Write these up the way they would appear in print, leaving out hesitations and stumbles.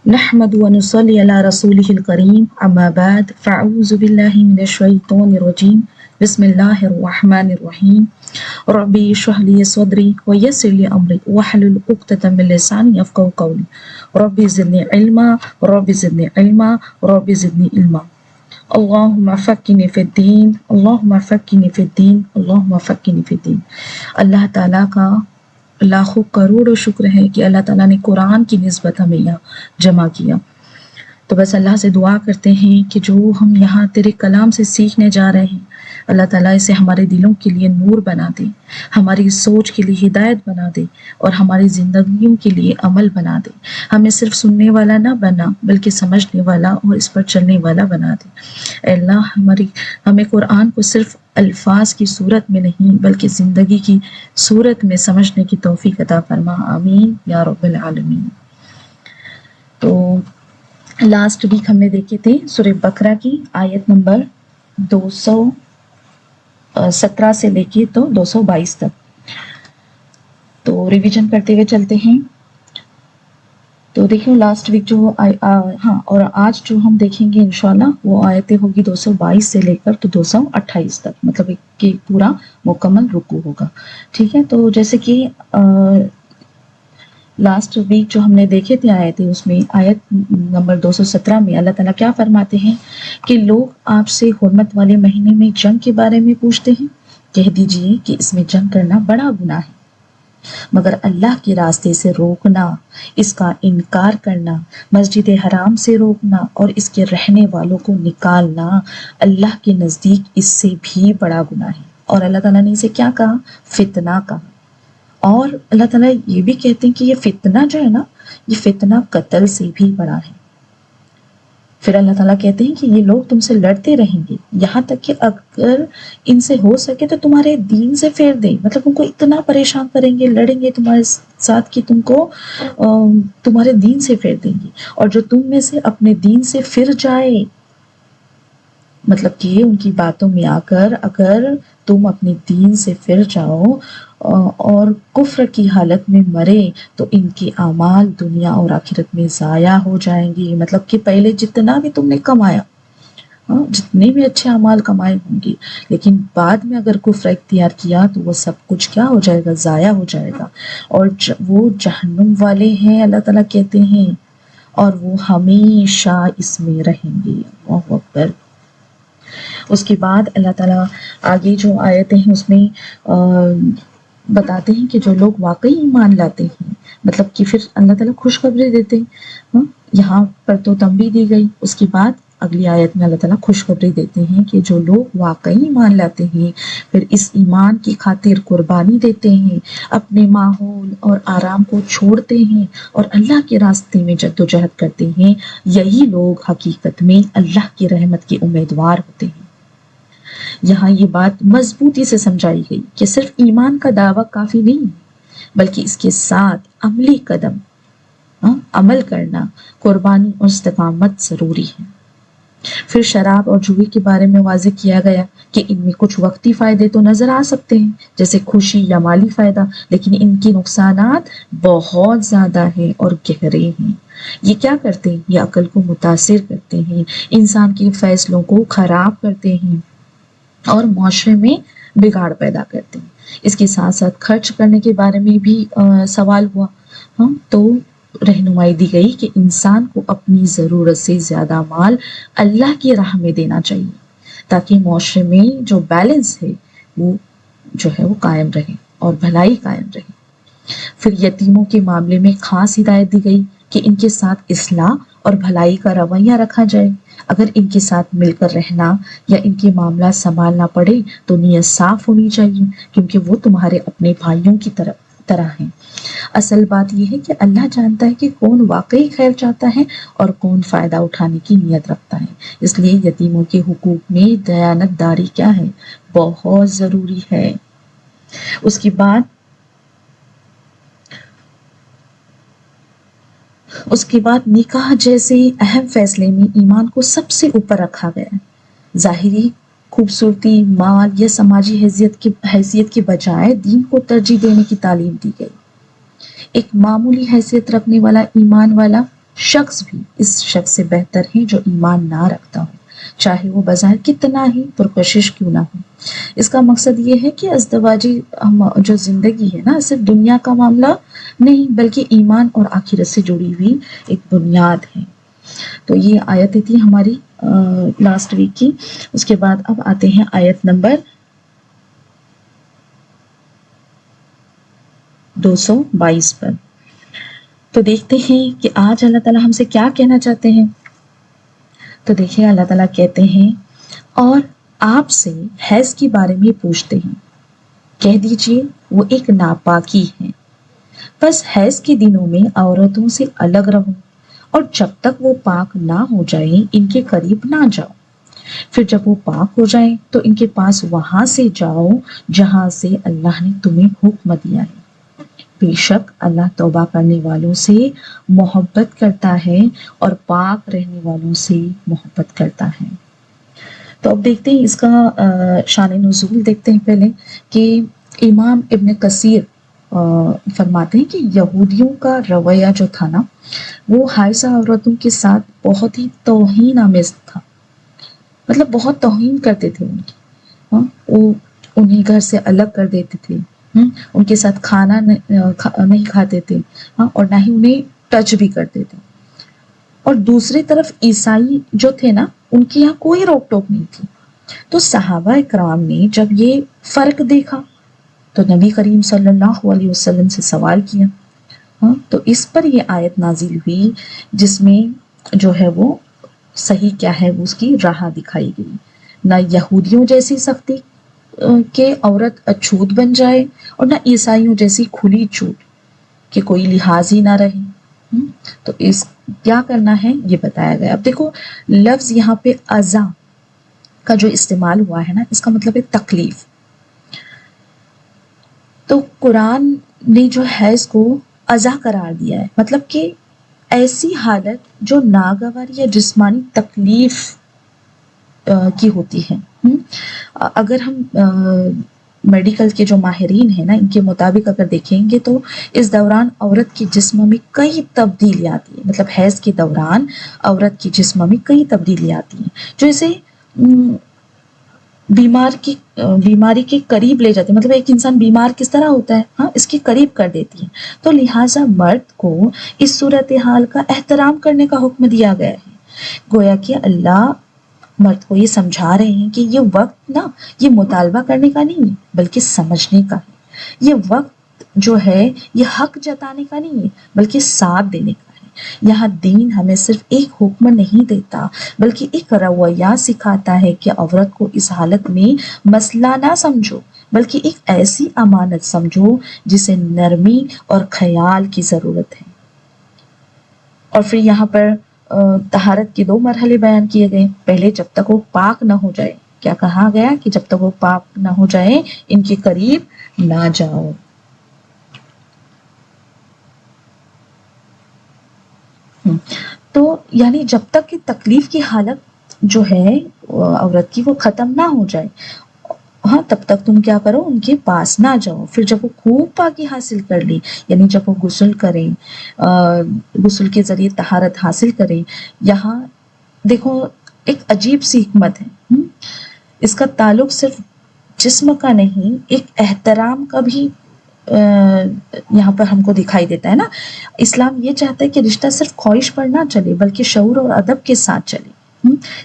نحمد ونصلي على رسوله الكريم أما بعد فأعوذ بالله من الشيطان الرجيم بسم الله الرحمن الرحيم ربي اشرح لي صدري ويسر لي أمري واحلل عقدة من لساني يفقهوا قولي ربي زدني علما ربي زدني علما ربي زدني علما اللهم فقهني في الدين اللهم فقهني في الدين اللهم فقهني في الدين۔ اللہ تعالیٰ کا لاکھوں کروڑوں شکر ہے کہ اللہ تعالیٰ نے قرآن کی نسبت ہمیں یہاں جمع کیا۔ تو بس اللہ سے دعا کرتے ہیں کہ جو ہم یہاں تیرے کلام سے سیکھنے جا رہے ہیں اللہ تعالیٰ اسے ہمارے دلوں کے لیے نور بنا دے، ہماری سوچ کے لیے ہدایت بنا دے اور ہماری زندگیوں کے لیے عمل بنا دے۔ ہمیں صرف سننے والا نہ بنا بلکہ سمجھنے والا اور اس پر چلنے والا بنا دے۔ اے اللہ ہمیں قرآن کو صرف الفاظ کی صورت میں نہیں بلکہ زندگی کی صورت میں سمجھنے کی توفیق عطا فرما، آمین یا رب العالمین۔ تو لاسٹ ویک ہم نے دیکھے تھے سورہ بقرہ کی آیت نمبر 217 سے لے کے تو 222 تک۔ تو ریویژن کرتے ہوئے چلتے ہیں۔ تو دیکھیں لاسٹ ویک جو اور آج جو ہم دیکھیں گے انشاءاللہ وہ آیتیں ہوگی 222 سے لے کر تو 228 تک، مطلب کہ پورا مکمل رکوع ہوگا، ٹھیک ہے۔ تو جیسے کہ لاسٹ ویک جو ہم نے دیکھے تھے آیتیں، اس میں آیت نمبر 217 میں اللہ تعالیٰ کیا فرماتے ہیں کہ لوگ آپ سے حرمت والے مہینے میں جنگ کے بارے میں پوچھتے ہیں، کہہ دیجئے کہ اس میں جنگ کرنا بڑا گناہ ہے، مگر اللہ کے راستے سے روکنا، اس کا انکار کرنا، مسجد حرام سے روکنا اور اس کے رہنے والوں کو نکالنا اللہ کے نزدیک اس سے بھی بڑا گناہ ہے۔ اور اللہ تعالیٰ نے اسے کیا کہا؟ فتنہ کہا۔ اور اللہ تعالیٰ یہ بھی کہتے ہیں کہ یہ فتنہ جو ہے نا، یہ فتنہ قتل سے بھی بڑا ہے۔ پھر اللہ تعالیٰ کہتے ہیں کہ یہ لوگ تم سے لڑتے رہیں گے یہاں تک کہ اگر ان سے ہو سکے تو تمہارے دین سے پھیر دیں، مطلب ان کو اتنا پریشان کریں گے، لڑیں گے تمہارے ساتھ کہ تم کو تمہارے دین سے پھیر دیں گے، اور جو تم میں سے اپنے دین سے پھر جائے، مطلب کہ ان کی باتوں میں آ کر اگر تم اپنے دین سے پھر جاؤ اور کفر کی حالت میں مرے تو ان کے اعمال دنیا اور آخرت میں ضائع ہو جائیں گے۔ مطلب کہ پہلے جتنا بھی تم نے کمایا، جتنے بھی اچھے اعمال کمائے ہوں گے، لیکن بعد میں اگر کفر اختیار کیا تو وہ سب کچھ کیا ہو جائے گا؟ ضائع ہو جائے گا، اور وہ جہنم والے ہیں اللہ تعالیٰ کہتے ہیں، اور وہ ہمیشہ اس میں رہیں گے۔ اللہ اکبر۔ اس کے بعد اللہ تعالیٰ آگے جو آیتیں ہیں اس میں بتاتے ہیں کہ جو لوگ واقعی ایمان لاتے ہیں، مطلب کہ پھر اللہ تعالیٰ خوشخبری دیتے ہیں، یہاں پر تو تنبیہ دی گئی، اس کے بعد اگلی آیت میں اللہ تعالیٰ خوشخبری دیتے ہیں کہ جو لوگ واقعی ایمان لاتے ہیں پھر اس ایمان کی خاطر قربانی دیتے ہیں، اپنے ماحول اور آرام کو چھوڑتے ہیں اور اللہ کے راستے میں جدوجہد کرتے ہیں، یہی لوگ حقیقت میں اللہ کی رحمت کے امیدوار ہوتے ہیں۔ یہاں یہ بات مضبوطی سے سمجھائی گئی کہ صرف ایمان کا دعویٰ کافی نہیں ہے بلکہ اس کے ساتھ عملی قدم، عمل کرنا، قربانی اور استقامت ضروری ہے۔ پھر شراب اور جوئے کے بارے میں واضح کیا گیا کہ ان میں کچھ وقتی فائدے تو نظر آ سکتے ہیں جیسے خوشی یا مالی فائدہ، لیکن ان کے نقصانات بہت زیادہ ہیں اور گہرے ہیں۔ یہ کیا کرتے ہیں؟ یہ عقل کو متاثر کرتے ہیں، انسان کے فیصلوں کو خراب کرتے ہیں اور معاشرے میں بگاڑ پیدا کرتے ہیں۔ اس کے ساتھ ساتھ خرچ کرنے کے بارے میں بھی سوال ہوا، تو رہنمائی دی گئی کہ انسان کو اپنی ضرورت سے زیادہ مال اللہ کی راہ میں دینا چاہیے تاکہ معاشرے میں جو بیلنس ہے وہ جو ہے وہ قائم رہے اور بھلائی قائم رہے۔ پھر یتیموں کے معاملے میں خاص ہدایت دی گئی کہ ان کے ساتھ اصلاح اور بھلائی کا رویہ رکھا جائے، اگر ان کے ساتھ مل کر رہنا یا ان کے معاملات سنبھالنا پڑے تو نیت صاف ہونی چاہیے کیونکہ وہ تمہارے اپنے بھائیوں کی طرح ہیں۔ اصل بات یہ ہے کہ اللہ جانتا ہے کہ کون واقعی خیر چاہتا ہے اور کون فائدہ اٹھانے کی نیت رکھتا ہے، اس لیے یتیموں کے حقوق میں دیانت داری کیا ہے؟ بہت ضروری ہے۔ اس کے بعد نکاح جیسے اہم فیصلے میں ایمان کو سب سے اوپر رکھا گیا۔ ظاہری خوبصورتی، مال یا سماجی حیثیت کے بجائے دین کو ترجیح دینے کی تعلیم دی گئی۔ ایک معمولی حیثیت رکھنے والا ایمان والا شخص بھی اس شخص سے بہتر ہے جو ایمان نہ رکھتا ہو، چاہے وہ بظاہر کتنا ہی پرکشش کیوں نہ ہو۔ اس کا مقصد یہ ہے کہ ازدواجی جو زندگی ہے نا، صرف دنیا کا معاملہ نہیں بلکہ ایمان اور آخرت سے جڑی ہوئی ایک بنیاد ہے۔ تو یہ آیتیں تھی ہماری لاسٹ ویک کی۔ اس کے بعد اب آتے ہیں آیت نمبر 222 پر۔ تو دیکھتے ہیں کہ آج اللہ تعالیٰ ہم سے کیا کہنا چاہتے ہیں۔ تو دیکھیں اللہ تعالیٰ کہتے ہیں، اور آپ سے حیض کے بارے میں پوچھتے ہیں، کہہ دیجئے وہ ایک ناپاکی ہے، بس حیض کے دنوں میں عورتوں سے الگ رہو، اور جب تک وہ پاک نہ ہو جائیں ان کے قریب نہ جاؤ، پھر جب وہ پاک ہو جائیں تو ان کے پاس وہاں سے جاؤ جہاں سے اللہ نے تمہیں حکم دیا ہے، بے شک اللہ توبہ کرنے والوں سے محبت کرتا ہے اور پاک رہنے والوں سے محبت کرتا ہے۔ تو اب دیکھتے ہیں اس کا شان نزول دیکھتے ہیں پہلے کہ امام ابن کثیر فرماتے ہیں کہ یہودیوں کا رویہ جو تھا نا، وہ حائضہ عورتوں کے ساتھ بہت ہی توہین آمیز تھا، مطلب بہت توہین کرتے تھے ان کی۔ وہ انہیں گھر سے الگ کر دیتے تھے، ان کے ساتھ کھانا نہیں کھاتے تھے، اور نہ ہی انہیں ٹچ بھی کرتے تھے۔ اور دوسری طرف عیسائی جو تھے نا، ان کے یہاں کوئی روک ٹوک نہیں تھی۔ تو صحابہ اکرام نے جب یہ فرق دیکھا تو نبی کریم صلی اللہ علیہ وسلم سے سوال کیا، تو اس پر یہ آیت نازل ہوئی جس میں جو ہے وہ صحیح کیا ہے اس کی راہ دکھائی گئی، نہ یہودیوں جیسی سختی کہ عورت اچھوت بن جائے، اور نہ عیسائیوں جیسی کھلی چھوٹ کہ کوئی لحاظ ہی نہ رہے۔ تو اس کیا کرنا ہے یہ بتایا گیا۔ اب دیکھو لفظ یہاں پہ ازا کا جو استعمال ہوا ہے نا، اس کا مطلب ہے تکلیف۔ تو قرآن نے جو حیض کو ازا قرار دیا ہے، مطلب کہ ایسی حالت جو ناگوار یا جسمانی تکلیف کی ہوتی ہے۔ اگر ہم میڈیکل کے جو ماہرین ہیں نا، ان کے مطابق اگر دیکھیں گے تو اس دوران عورت کے جسم میں کئی تبدیلیاں آتی ہیں، مطلب حیض کے دوران عورت کے جسم میں کئی تبدیلیاں آتی ہیں جو اسے بیماری کے قریب لے جاتی ہے، مطلب ایک انسان بیمار کس طرح ہوتا ہے، اس کے قریب کر دیتی ہے۔ تو لہٰذا مرد کو اس صورتحال کا احترام کرنے کا حکم دیا گیا ہے، گویا کہ اللہ مرد کو یہ سمجھا رہے ہیں کہ یہ وقت نا، یہ مطالبہ کرنے کا نہیں ہے بلکہ سمجھنے کا ہے، یہ وقت جو ہے یہ حق جتانے کا نہیں ہے بلکہ ساتھ دینے کا ہے۔ یہاں دین ہمیں صرف ایک حکم نہیں دیتا بلکہ ایک رویہ سکھاتا ہے کہ عورت کو اس حالت میں مسئلہ نہ سمجھو بلکہ ایک ایسی امانت سمجھو جسے نرمی اور خیال کی ضرورت ہے۔ اور پھر یہاں پر طہارت کے 2 مرحلے بیان کیے گئے۔ پہلے جب تک وہ پاک نہ ہو جائے، کیا کہا گیا کہ جب تک وہ پاک نہ ہو جائے ان کے قریب نہ جاؤ۔ تو یعنی جب تک کہ تکلیف کی حالت جو ہے عورت کی وہ ختم نہ ہو جائے، تب تک تم کیا کرو، ان کے پاس نہ جاؤ۔ پھر جب وہ خوب پاکی حاصل کر لی، یعنی جب وہ غسل کریں، غسل کے ذریعے طہارت حاصل کریں، یہاں دیکھو ایک عجیب سی حکمت ہے، اس کا تعلق صرف جسم کا نہیں، ایک احترام کا بھی یہاں پر ہم کو دکھائی دیتا ہے نا۔ اسلام یہ چاہتا ہے کہ رشتہ صرف خواہش پر نہ چلے بلکہ شعور اور ادب کے ساتھ چلے،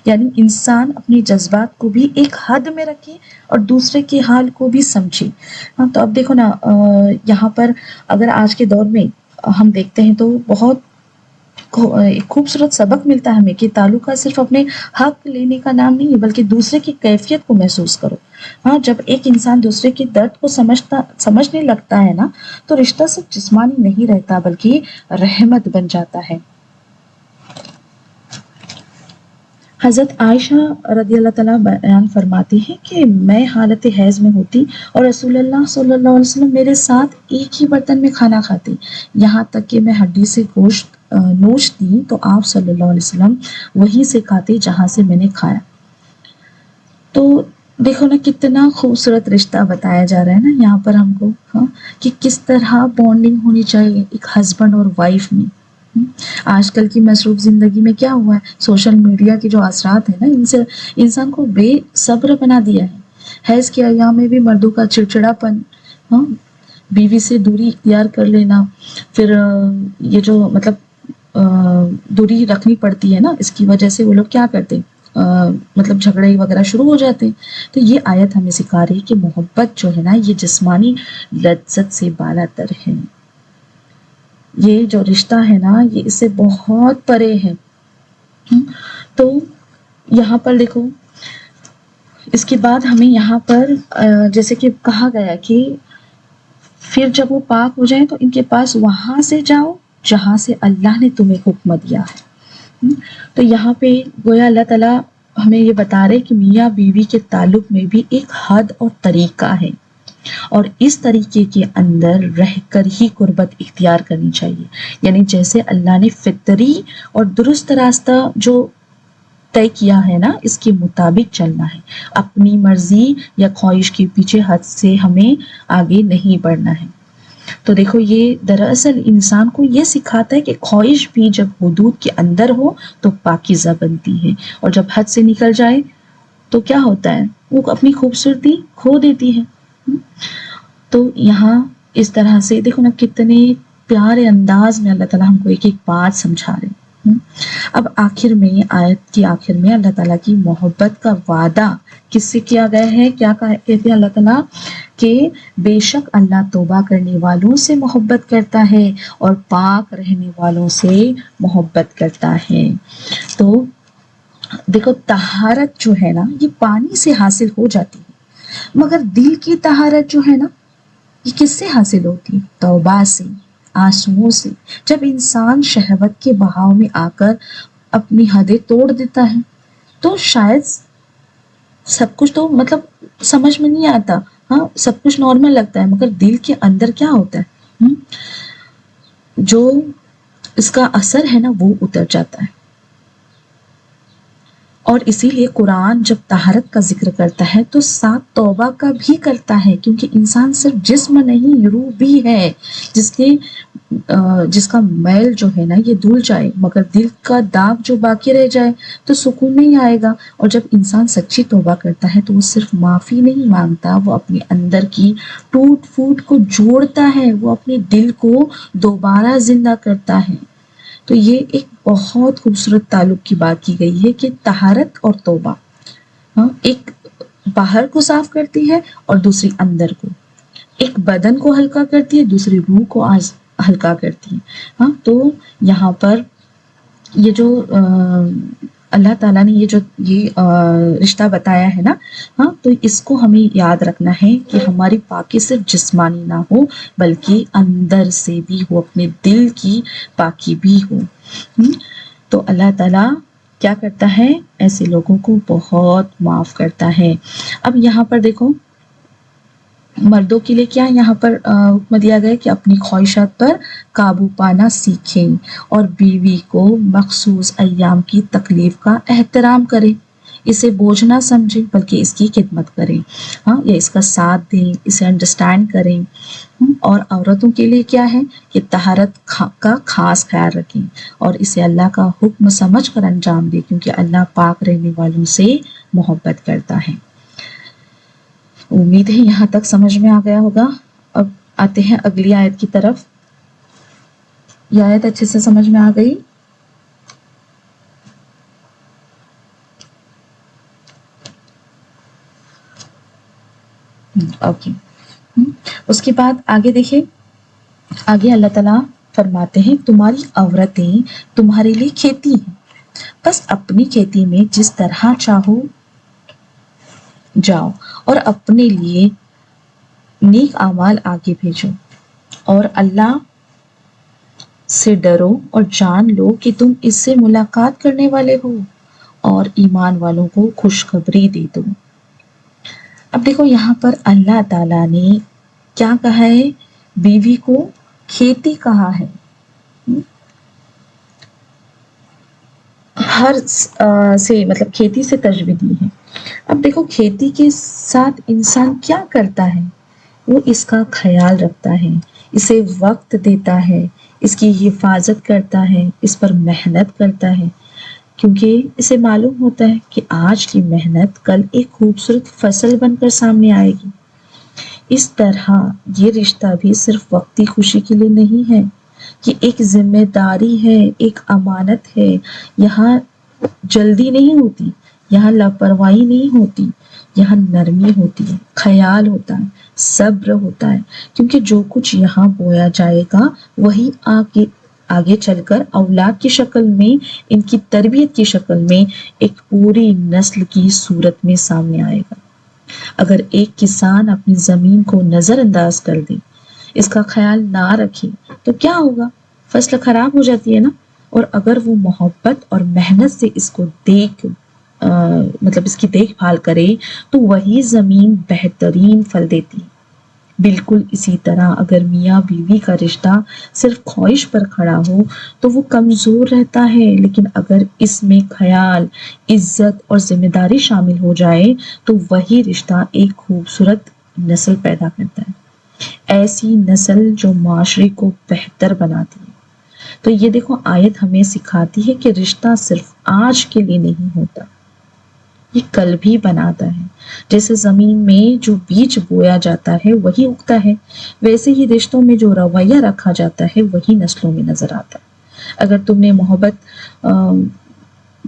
یعنی انسان اپنے جذبات کو بھی ایک حد میں رکھے اور دوسرے کے حال کو بھی سمجھے۔ تو اب دیکھو نا، یہاں پر اگر آج کے دور میں ہم دیکھتے ہیں تو بہت ایک خوبصورت سبق ملتا ہے ہمیں کہ تعلقات صرف اپنے حق لینے کا نام نہیں ہے بلکہ دوسرے کی کیفیت کو محسوس کرو۔ جب ایک انسان دوسرے کی درد کو سمجھنے لگتا ہے نا، تو رشتہ صرف جسمانی نہیں رہتا بلکہ رحمت بن جاتا ہے۔ حضرت عائشہ رضی اللہ تعالیٰ بیان فرماتی ہیں کہ میں حالت حیض میں ہوتی اور رسول اللہ صلی اللہ علیہ وسلم میرے ساتھ ایک ہی برتن میں کھانا کھاتے، یہاں تک کہ میں ہڈی سے گوشت نوچتی تو آپ صلی اللہ علیہ وسلم وہیں سے کھاتے جہاں سے میں نے کھایا۔ تو دیکھو نا کتنا خوبصورت رشتہ بتایا جا رہا ہے نا یہاں پر ہم کو، کہ کس طرح بانڈنگ ہونی چاہیے ایک ہسبینڈ اور وائف میں۔ آج کل کی مصروف زندگی میں کیا ہوا ہے، سوشل میڈیا کے جو اثرات ہیں نا، ان سے انسان کو بے صبر بنا دیا ہے۔ حیض کے ایام میں بھی مردوں کا چڑچڑاپن، ہاں، بیوی سے دوری اختیار کر لینا، پھر یہ جو مطلب دوری رکھنی پڑتی ہے نا، اس کی وجہ سے وہ لوگ کیا کرتے مطلب جھگڑے وغیرہ شروع ہو جاتے ہیں۔ تو یہ آیت ہمیں سکھا رہی ہے کہ محبت جو ہے نا، یہ جسمانی لذت سے بالا تر ہے، یہ جو رشتہ ہے نا، یہ اس سے بہت پرے ہے۔ تو یہاں پر دیکھو، اس کے بعد ہمیں یہاں پر جیسے کہ کہا گیا کہ پھر جب وہ پاک ہو جائیں تو ان کے پاس وہاں سے جاؤ جہاں سے اللہ نے تمہیں حکم دیا ہے۔ تو یہاں پہ گویا اللہ تعالیٰ ہمیں یہ بتا رہے کہ میاں بیوی کے تعلق میں بھی ایک حد اور طریقہ ہے، اور اس طریقے کے اندر رہ کر ہی قربت اختیار کرنی چاہیے۔ یعنی جیسے اللہ نے فطری اور درست راستہ جو طے کیا ہے نا، اس کے مطابق چلنا ہے، اپنی مرضی یا خواہش کے پیچھے حد سے ہمیں آگے نہیں بڑھنا ہے۔ تو دیکھو، یہ دراصل انسان کو یہ سکھاتا ہے کہ خواہش بھی جب حدود کے اندر ہو تو پاکیزہ بنتی ہے، اور جب حد سے نکل جائے تو کیا ہوتا ہے، وہ اپنی خوبصورتی کھو دیتی ہے۔ تو یہاں اس طرح سے دیکھو نا، کتنے پیارے انداز میں اللہ تعالیٰ ہم کو ایک ایک بات سمجھا رہے ہیں۔ اب آخر میں، آیت کے آخر میں اللہ تعالیٰ کی محبت کا وعدہ کس سے کیا گیا ہے؟ کیا کہتے ہیں اللہ تعالیٰ کہ بے شک اللہ توبہ کرنے والوں سے محبت کرتا ہے اور پاک رہنے والوں سے محبت کرتا ہے۔ تو دیکھو، طہارت جو ہے نا، یہ پانی سے حاصل ہو جاتی ہے، مگر دل کی طہارت جو ہے نا، یہ کس سے حاصل ہوتی ہے؟ توبہ سے، آنسوؤں سے۔ جب انسان شہوت کے بہاؤ میں آ کر اپنی حدیں توڑ دیتا ہے تو شاید سب کچھ تو مطلب سمجھ میں نہیں آتا، ہاں، سب کچھ نارمل لگتا ہے، مگر دل کے اندر کیا ہوتا ہے، جو اس کا اثر ہے نا، وہ اتر جاتا ہے۔ اور اسی لیے قرآن جب طہارت کا ذکر کرتا ہے تو ساتھ توبہ کا بھی کرتا ہے، کیونکہ انسان صرف جسم نہیں، روح بھی ہے، جس کا میل جو ہے نا، یہ دھل جائے مگر دل کا داغ جو باقی رہ جائے تو سکون نہیں آئے گا۔ اور جب انسان سچی توبہ کرتا ہے تو وہ صرف معافی نہیں مانگتا، وہ اپنے اندر کی ٹوٹ پھوٹ کو جوڑتا ہے، وہ اپنے دل کو دوبارہ زندہ کرتا ہے۔ تو یہ ایک بہت خوبصورت تعلق کی بات کی گئی ہے کہ طہارت اور توبہ، ایک باہر کو صاف کرتی ہے اور دوسری اندر کو، ایک بدن کو ہلکا کرتی ہے، دوسری روح کو ہلکا کرتی ہے۔ تو یہاں پر یہ جو اللہ تعالیٰ نے یہ رشتہ بتایا ہے نا، تو اس کو ہمیں یاد رکھنا ہے کہ ہماری پاکی صرف جسمانی نہ ہو بلکہ اندر سے بھی ہو، اپنے دل کی پاکی بھی ہو۔ تو اللہ تعالیٰ کیا کرتا ہے؟ ایسے لوگوں کو بہت معاف کرتا ہے۔ اب یہاں پر دیکھو، مردوں کے لیے کیا یہاں پر حکم دیا گیا کہ اپنی خواہشات پر قابو پانا سیکھیں اور بیوی کو مخصوص ایام کی تکلیف کا احترام کریں، اسے بوجھ نہ سمجھیں بلکہ اس کی خدمت کریں، یا اس کا ساتھ دیں، اسے انڈرسٹینڈ کریں۔ اور عورتوں کے لیے کیا ہے کہ طہارت کا خاص خیال رکھیں اور اسے اللہ کا حکم سمجھ کر انجام دیں، کیونکہ اللہ پاک رہنے والوں سے محبت کرتا ہے۔ امید ہے یہاں تک سمجھ میں آ گیا ہوگا۔ اب آتے ہیں اگلی آیت کی طرف۔ یہ آیت اچھے سے سمجھ میں آ گئی؟ اوکے۔ اس کے بعد آگے دیکھیں، آگے اللہ تعالیٰ فرماتے ہیں تمہاری عورتیں تمہارے لیے کھیتی ہیں، بس اپنی کھیتی میں جس طرح چاہو جاؤ اور اپنے لیے نیک اعمال آگے بھیجو، اور اللہ سے ڈرو اور جان لو کہ تم اس سے ملاقات کرنے والے ہو، اور ایمان والوں کو خوشخبری دے دو۔ اب دیکھو، یہاں پر اللہ تعالیٰ نے کیا کہا ہے؟ بیوی کو کھیتی کہا ہے، ہر سے مطلب کھیتی سے تشبیہ دی ہے۔ اب دیکھو، کھیتی کے ساتھ انسان کیا کرتا ہے؟ وہ اس کا خیال رکھتا ہے، اسے وقت دیتا ہے، اس کی حفاظت کرتا ہے، اس پر محنت کرتا ہے، کیونکہ اسے معلوم ہوتا ہے کہ آج کی محنت کل ایک خوبصورت فصل بن کر سامنے آئے گی۔ اس طرح یہ رشتہ بھی صرف وقتی خوشی کے لیے نہیں ہے، یہ ایک ذمہ داری ہے، ایک امانت ہے۔ یہاں جلدی نہیں ہوتی، یہاں لاپرواہی نہیں ہوتی، یہاں نرمی ہوتی ہے، خیال ہوتا ہے، صبر ہوتا ہے، کیونکہ جو کچھ یہاں بویا جائے گا وہی آگے چل کر اولاد کی شکل میں، ان کی تربیت کی شکل میں ایک پوری نسل کی صورت میں سامنے آئے گا۔ اگر ایک کسان اپنی زمین کو نظر انداز کر دے، اس کا خیال نہ رکھے، تو کیا ہوگا؟ فصل خراب ہو جاتی ہے نا۔ اور اگر وہ محبت اور محنت سے اس کو اس کی دیکھ بھال کرے تو وہی زمین بہترین پھل دیتی ہے۔ بالکل اسی طرح اگر میاں بیوی کا رشتہ صرف خواہش پر کھڑا ہو تو وہ کمزور رہتا ہے، لیکن اگر اس میں خیال، عزت اور ذمہ داری شامل ہو جائے تو وہی رشتہ ایک خوبصورت نسل پیدا کرتا ہے، ایسی نسل جو معاشرے کو بہتر بناتی ہے۔ تو یہ دیکھو آیت ہمیں سکھاتی ہے کہ رشتہ صرف آج کے لیے نہیں ہوتا، یہ کل بھی بناتا ہے۔ جیسے زمین میں جو بیج بویا جاتا ہے وہی اگتا ہے، ویسے ہی رشتوں میں جو رویہ رکھا جاتا ہے وہی نسلوں میں نظر آتا ہے۔ اگر تم نے محبت،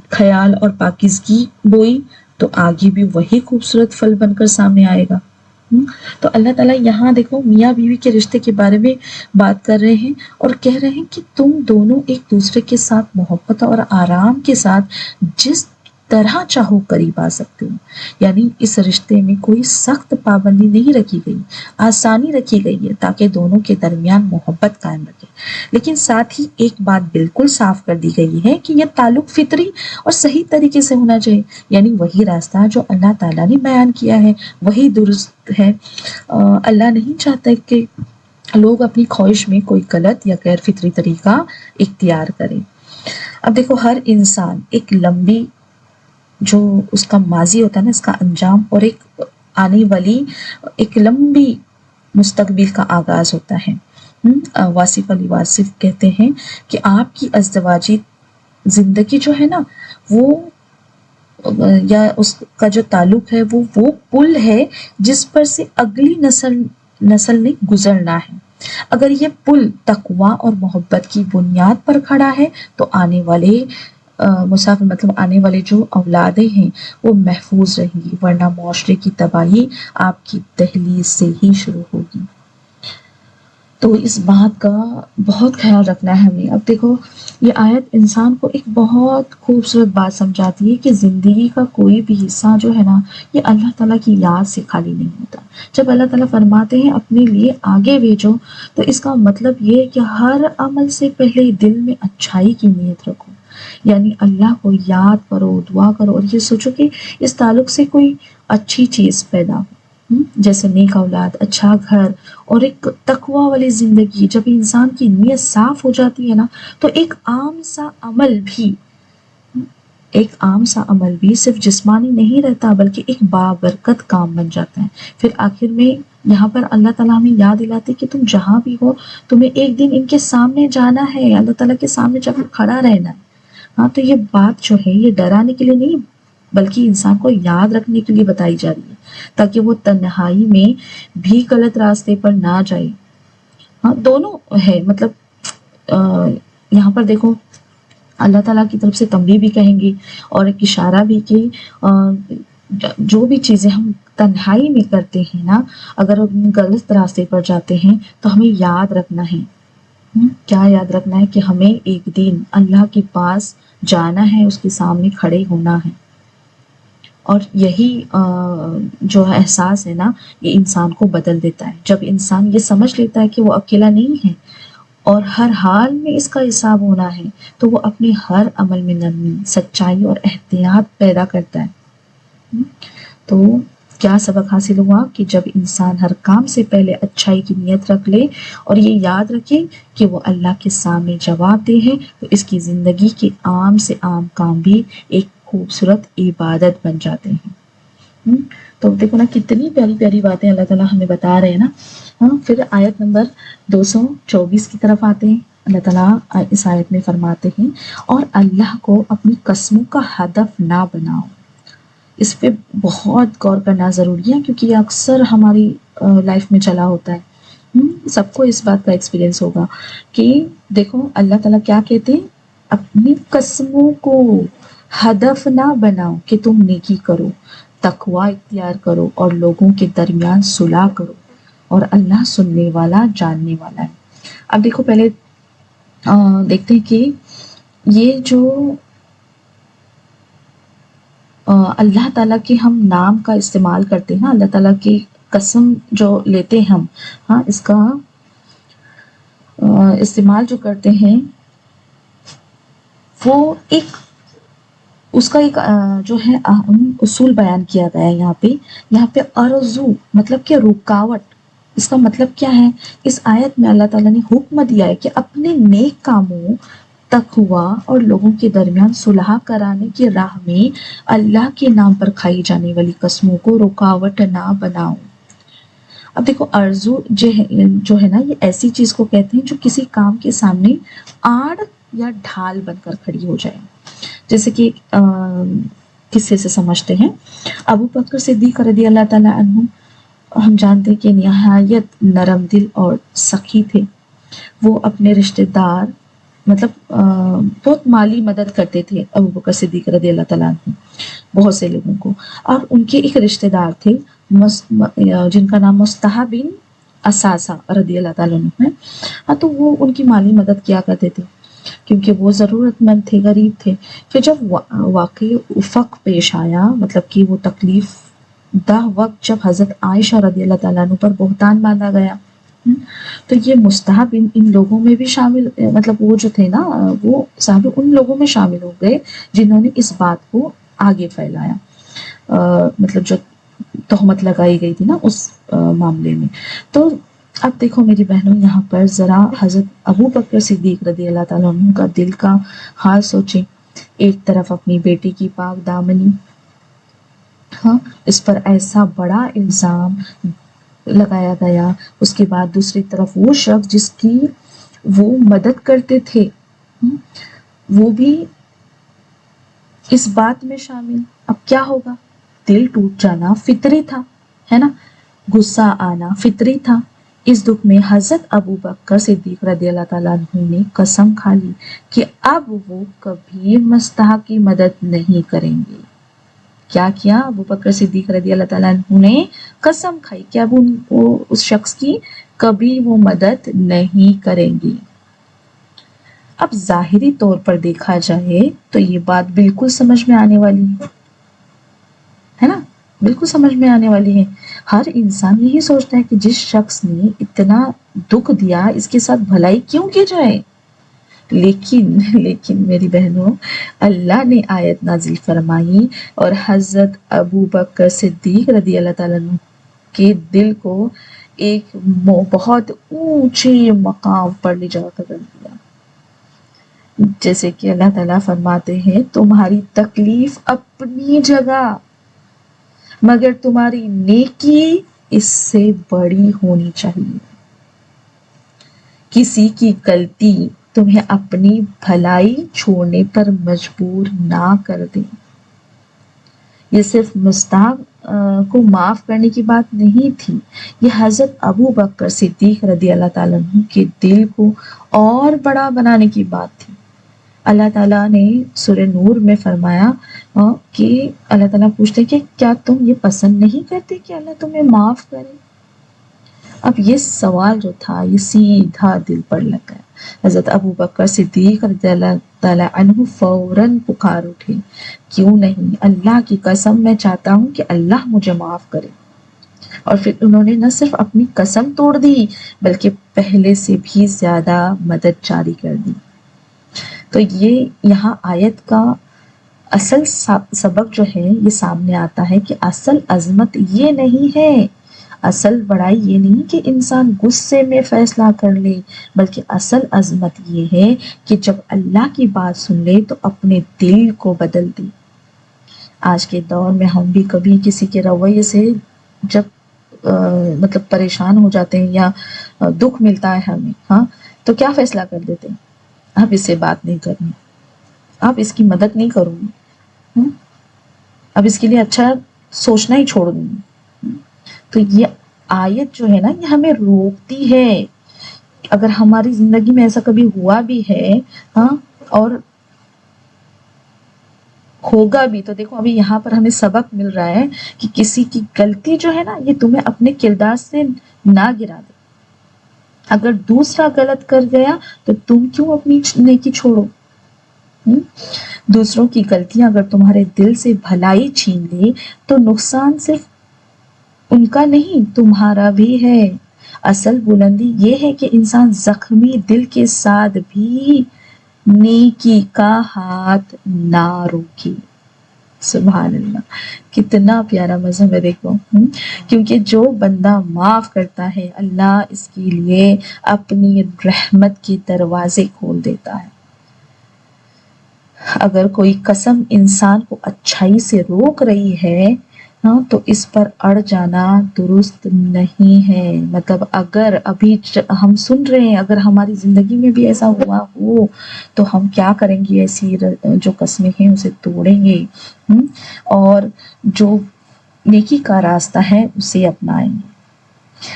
خیال اور پاکیزگی بوئی تو آگے بھی وہی خوبصورت پھل بن کر سامنے آئے گا۔ تو اللہ تعالیٰ یہاں دیکھو میاں بیوی کے رشتے کے بارے میں بات کر رہے ہیں اور کہہ رہے ہیں کہ تم دونوں ایک دوسرے کے ساتھ محبت اور آرام کے ساتھ جس طرح چاہو قریب آ سکتے ہو۔ یعنی اس رشتے میں کوئی سخت پابندی نہیں رکھی گئی، آسانی رکھی گئی ہے تاکہ دونوں کے درمیان محبت قائم رکھے، لیکن ساتھ ہی ایک بات بالکل صاف کر دی گئی ہے کہ یہ تعلق فطری اور صحیح طریقے سے ہونا چاہیے، یعنی وہی راستہ جو اللہ تعالیٰ نے بیان کیا ہے وہی درست ہے۔ اللہ نہیں چاہتا کہ لوگ اپنی خواہش میں کوئی غلط یا غیر فطری طریقہ اختیار کریں۔ اب دیکھو ہر انسان ایک لمبی جو اس کا ماضی ہوتا ہے نا، اس کا انجام، اور ایک آنے والی ایک لمبی مستقبل کا آغاز ہوتا ہے۔ واصف علی واصف کہتے ہیں کہ آپ کی ازدواجی زندگی جو ہے نا وہ یا اس کا جو تعلق ہے وہ پل ہے جس پر سے اگلی نسل نے گزرنا ہے۔ اگر یہ پل تقوی اور محبت کی بنیاد پر کھڑا ہے تو آنے والے مسافر آنے والے جو اولادیں ہیں وہ محفوظ رہیں گی، ورنہ معاشرے کی تباہی آپ کی دہلیز سے ہی شروع ہوگی۔ تو اس بات کا بہت خیال رکھنا ہے ہمیں۔ اب دیکھو یہ آیت انسان کو ایک بہت خوبصورت بات سمجھاتی ہے کہ زندگی کا کوئی بھی حصہ جو ہے نا یہ اللہ تعالیٰ کی یاد سے خالی نہیں ہوتا۔ جب اللہ تعالیٰ فرماتے ہیں اپنے لیے آگے بھیجو تو اس کا مطلب یہ ہے کہ ہر عمل سے پہلے دل میں اچھائی کی نیت رکھو، یعنی اللہ کو یاد کرو، دعا کرو اور یہ سوچو کہ اس تعلق سے کوئی اچھی چیز پیدا ہو، جیسے نیک اولاد، اچھا گھر اور ایک تقوی والی زندگی۔ جب انسان کی نیت صاف ہو جاتی ہے نا تو ایک عام سا عمل بھی صرف جسمانی نہیں رہتا بلکہ ایک بابرکت کام بن جاتا ہے۔ پھر آخر میں یہاں پر اللہ تعالیٰ ہمیں یاد دلاتے کہ تم جہاں بھی ہو تمہیں ایک دن ان کے سامنے جانا ہے، اللہ تعالیٰ کے سامنے جب کھڑا رہنا ہے۔ ہاں تو یہ بات جو ہے یہ ڈرانے کے لیے نہیں بلکہ انسان کو یاد رکھنے کے لیے بتائی جا رہی ہے تاکہ وہ تنہائی میں بھی غلط راستے پر نہ جائے۔ ہاں دونوں ہے، یہاں پر دیکھو اللہ تعالیٰ کی طرف سے تنبیہ بھی کہیں گے اور ایک اشارہ بھی کہ جو بھی چیزیں ہم تنہائی میں کرتے ہیں نا، اگر ہم غلط راستے پر جاتے ہیں تو ہمیں یاد رکھنا ہے۔ کیا یاد رکھنا ہے؟ کہ ہمیں ایک دن اللہ کے پاس جانا ہے، اس کے سامنے کھڑے ہونا ہے۔ اور یہی جو احساس ہے نا یہ انسان کو بدل دیتا ہے۔ جب انسان یہ سمجھ لیتا ہے کہ وہ اکیلا نہیں ہے اور ہر حال میں اس کا حساب ہونا ہے تو وہ اپنے ہر عمل میں نرمی، سچائی اور احتیاط پیدا کرتا ہے۔ تو کیا سبق حاصل ہوا؟ کہ جب انسان ہر کام سے پہلے اچھائی کی نیت رکھ لے اور یہ یاد رکھے کہ وہ اللہ کے سامنے جواب دہ ہے تو اس کی زندگی کے عام سے عام کام بھی ایک خوبصورت عبادت بن جاتے ہیں۔ تو دیکھو نا کتنی پیاری پیاری باتیں اللہ تعالیٰ ہمیں بتا رہے ہیں نا۔ پھر آیت نمبر 224 کی طرف آتے ہیں۔ اللہ تعالیٰ اس آیت میں فرماتے ہیں اور اللہ کو اپنی قسموں کا ہدف نہ بناؤ. اس پہ بہت غور کرنا ضروری ہے کیونکہ یہ اکثر ہماری لائف میں چلا ہوتا ہے. سب کو اس بات کا ایکسپیرینس ہوگا کہ دیکھو اللہ تعالیٰ کیا کہتے ہیں، اپنی قسموں کو ہدف نہ بناؤ کہ تم نیکی کرو، تقوی اختیار کرو اور لوگوں کے درمیان صلح کرو، اور اللہ سننے والا جاننے والا ہے. اب دیکھو پہلے دیکھتے ہیں کہ یہ جو اللہ تعالیٰ کے ہم نام کا استعمال کرتے ہیں، اللہ تعالیٰ کی قسم جو لیتے ہیں ہم، ہاں اس کا استعمال جو کرتے ہیں وہ ایک اس کا ایک جو ہے اہم اصول بیان کیا گیا ہے یہاں پہ ارزو مطلب کہ رکاوٹ. اس کا مطلب کیا ہے، اس آیت میں اللہ تعالیٰ نے حکم دیا ہے کہ اپنے نیک کاموں، تقوی اور لوگوں کے درمیان صلح کرانے کی راہ میں اللہ کے نام پر کھائی جانے والی قسموں کو رکاوٹ نہ بناؤ. اب دیکھو ارزو جو ہے نا، یہ ایسی چیز کو کہتے ہیں جو کسی کام کے سامنے آڑ یا ڈھال بن کر کھڑی ہو جائے. جیسے کہ قصے سے سمجھتے ہیں. ابو بکر صدیق رضی اللہ تعالیٰ عنہ ہم جانتے ہیں کہ نہایت نرم دل اور سخی تھے. وہ اپنے رشتہ دار مطلب بہت مالی مدد کرتے تھے ابو بکر صدیق رضی اللہ تعالیٰ عنہ بہت سے لوگوں کو. اور ان کے ایک رشتہ دار تھے جن کا نام مصطح بن اساسہ رضی اللہ تعالیٰ عنہ ہے. ہاں تو وہ ان کی مالی مدد کیا کرتے تھے کیونکہ وہ ضرورت مند تھے، غریب تھے. پھر جب واقعی افق پیش آیا، مطلب کہ وہ تکلیف دہ وقت جب حضرت عائشہ رضی اللہ تعالیٰ عنہ پر بہتان باندھا گیا، تو یہ مستحب ان لوگوں میں بھی شامل، مطلب وہ جو تھے نا وہ صحابہ ان لوگوں میں شامل ہو گئے جنہوں نے اس بات کو آگے پھیلایا، مطلب جو تہمت لگائی گئی تھی نا اس معاملے میں. تو اب دیکھو میری بہنوں، یہاں پر ذرا حضرت ابو بکر صدیق رضی اللہ تعالیٰ عنہ کا دل کا حال سوچیں. ایک طرف اپنی بیٹی کی پاک دامنی، ہاں اس پر ایسا بڑا الزام لگایا گیا، اس کے بعد دوسری طرف وہ شخص جس کی وہ مدد کرتے تھے وہ بھی اس بات میں شامل. اب کیا ہوگا؟ دل ٹوٹ جانا فطری تھا، ہے نا، غصہ آنا فطری تھا. اس دکھ میں حضرت ابو بکر صدیق رضی اللہ تعالیٰ عنہ نے قسم کھا لی کہ اب وہ کبھی مصطح کی مدد نہیں کریں گے. کیا کیا ابو بکر صدیق رضی اللہ تعالیٰ عنہ نے؟ قسم کھائی کہ اب وہ اس شخص کی کبھی وہ مدد نہیں کریں گے. اب ظاہری طور پر دیکھا جائے تو یہ بات بالکل سمجھ میں آنے والی ہے نا، بالکل سمجھ میں آنے والی ہے. ہر انسان یہی سوچتا ہے کہ جس شخص نے اتنا دکھ دیا اس کے ساتھ بھلائی کیوں کی جائے. لیکن میری بہنوں، اللہ نے آیت نازل فرمائی اور حضرت ابو بکر صدیق رضی اللہ تعالیٰ عنہ کے دل کو ایک بہت اونچے مقام پر لے جا کر دیا. جیسے کہ اللہ تعالیٰ فرماتے ہیں تمہاری تکلیف اپنی جگہ مگر تمہاری نیکی اس سے بڑی ہونی چاہیے. کسی کی غلطی تمہیں اپنی بھلائی چھوڑنے پر مجبور نہ کر دے. یہ صرف مستحق کو معاف کرنے کی بات نہیں تھی، یہ حضرت ابو بکر صدیق رضی اللہ تعالیٰ عنہ کے دل کو اور بڑا بنانے کی بات تھی. اللہ تعالیٰ نے سورہ نور میں فرمایا کہ اللہ تعالیٰ پوچھتے ہیں کہ کیا تم یہ پسند نہیں کرتے کہ اللہ تمہیں معاف کرے. اب یہ سوال جو تھا یہ سیدھا دل پر لگ گیا. حضرت ابو بکر صدیق رضی اللہ تعالیٰ عنہ فوراً پکار اٹھے، کیوں نہیں، اللہ کی قسم میں چاہتا ہوں کہ اللہ مجھے معاف کرے. اور پھر انہوں نے نہ صرف اپنی قسم توڑ دی بلکہ پہلے سے بھی زیادہ مدد جاری کر دی. تو یہ یہاں آیت کا اصل سبق جو ہے یہ سامنے آتا ہے کہ اصل عظمت یہ نہیں ہے، اصل بڑائی یہ نہیں کہ انسان غصے میں فیصلہ کر لے، بلکہ اصل عظمت یہ ہے کہ جب اللہ کی بات سن لے تو اپنے دل کو بدل دے. آج کے دور میں ہم بھی کبھی کسی کے رویے سے جب مطلب پریشان ہو جاتے ہیں یا دکھ ملتا ہے ہمیں، ہاں تو کیا فیصلہ کر دیتے ہیں؟ اب اس سے بات نہیں کرنی، اب اس کی مدد نہیں کروں گی، اب اس کے لیے اچھا سوچنا ہی چھوڑ دوں گی۔ تو یہ آیت جو ہے نا یہ ہمیں روکتی ہے، اگر ہماری زندگی میں ایسا کبھی ہوا بھی ہے اور ہوگا بھی، تو دیکھو ابھی یہاں پر ہمیں سبق مل رہا ہے کہ کسی کی غلطی جو ہے نا یہ تمہیں اپنے کردار سے نہ گرا دے۔ اگر دوسرا غلط کر گیا تو تم کیوں اپنی نیکی چھوڑو؟ دوسروں کی غلطیاں اگر تمہارے دل سے بھلائی چھین لے تو نقصان صرف ان کا نہیں تمہارا بھی ہے۔ اصل بلندی یہ ہے کہ انسان زخمی دل کے ساتھ بھی نیکی کا ہاتھ نہ روکے۔ سبحان اللہ، کتنا پیارا مذہب ہے دیکھو۔ کیونکہ جو بندہ معاف کرتا ہے اللہ اس کے لیے اپنی رحمت کے دروازے کھول دیتا ہے۔ اگر کوئی قسم انسان کو اچھائی سے روک رہی ہے تو اس پر اڑ جانا درست نہیں ہے۔ مطلب اگر ابھی ہم سن رہے ہیں، اگر ہماری زندگی میں بھی ایسا ہوا ہو تو ہم کیا کریں گے؟ ایسی جو قسمیں ہیں اسے توڑیں گے اور جو نیکی کا راستہ ہے اسے اپنائیں گے۔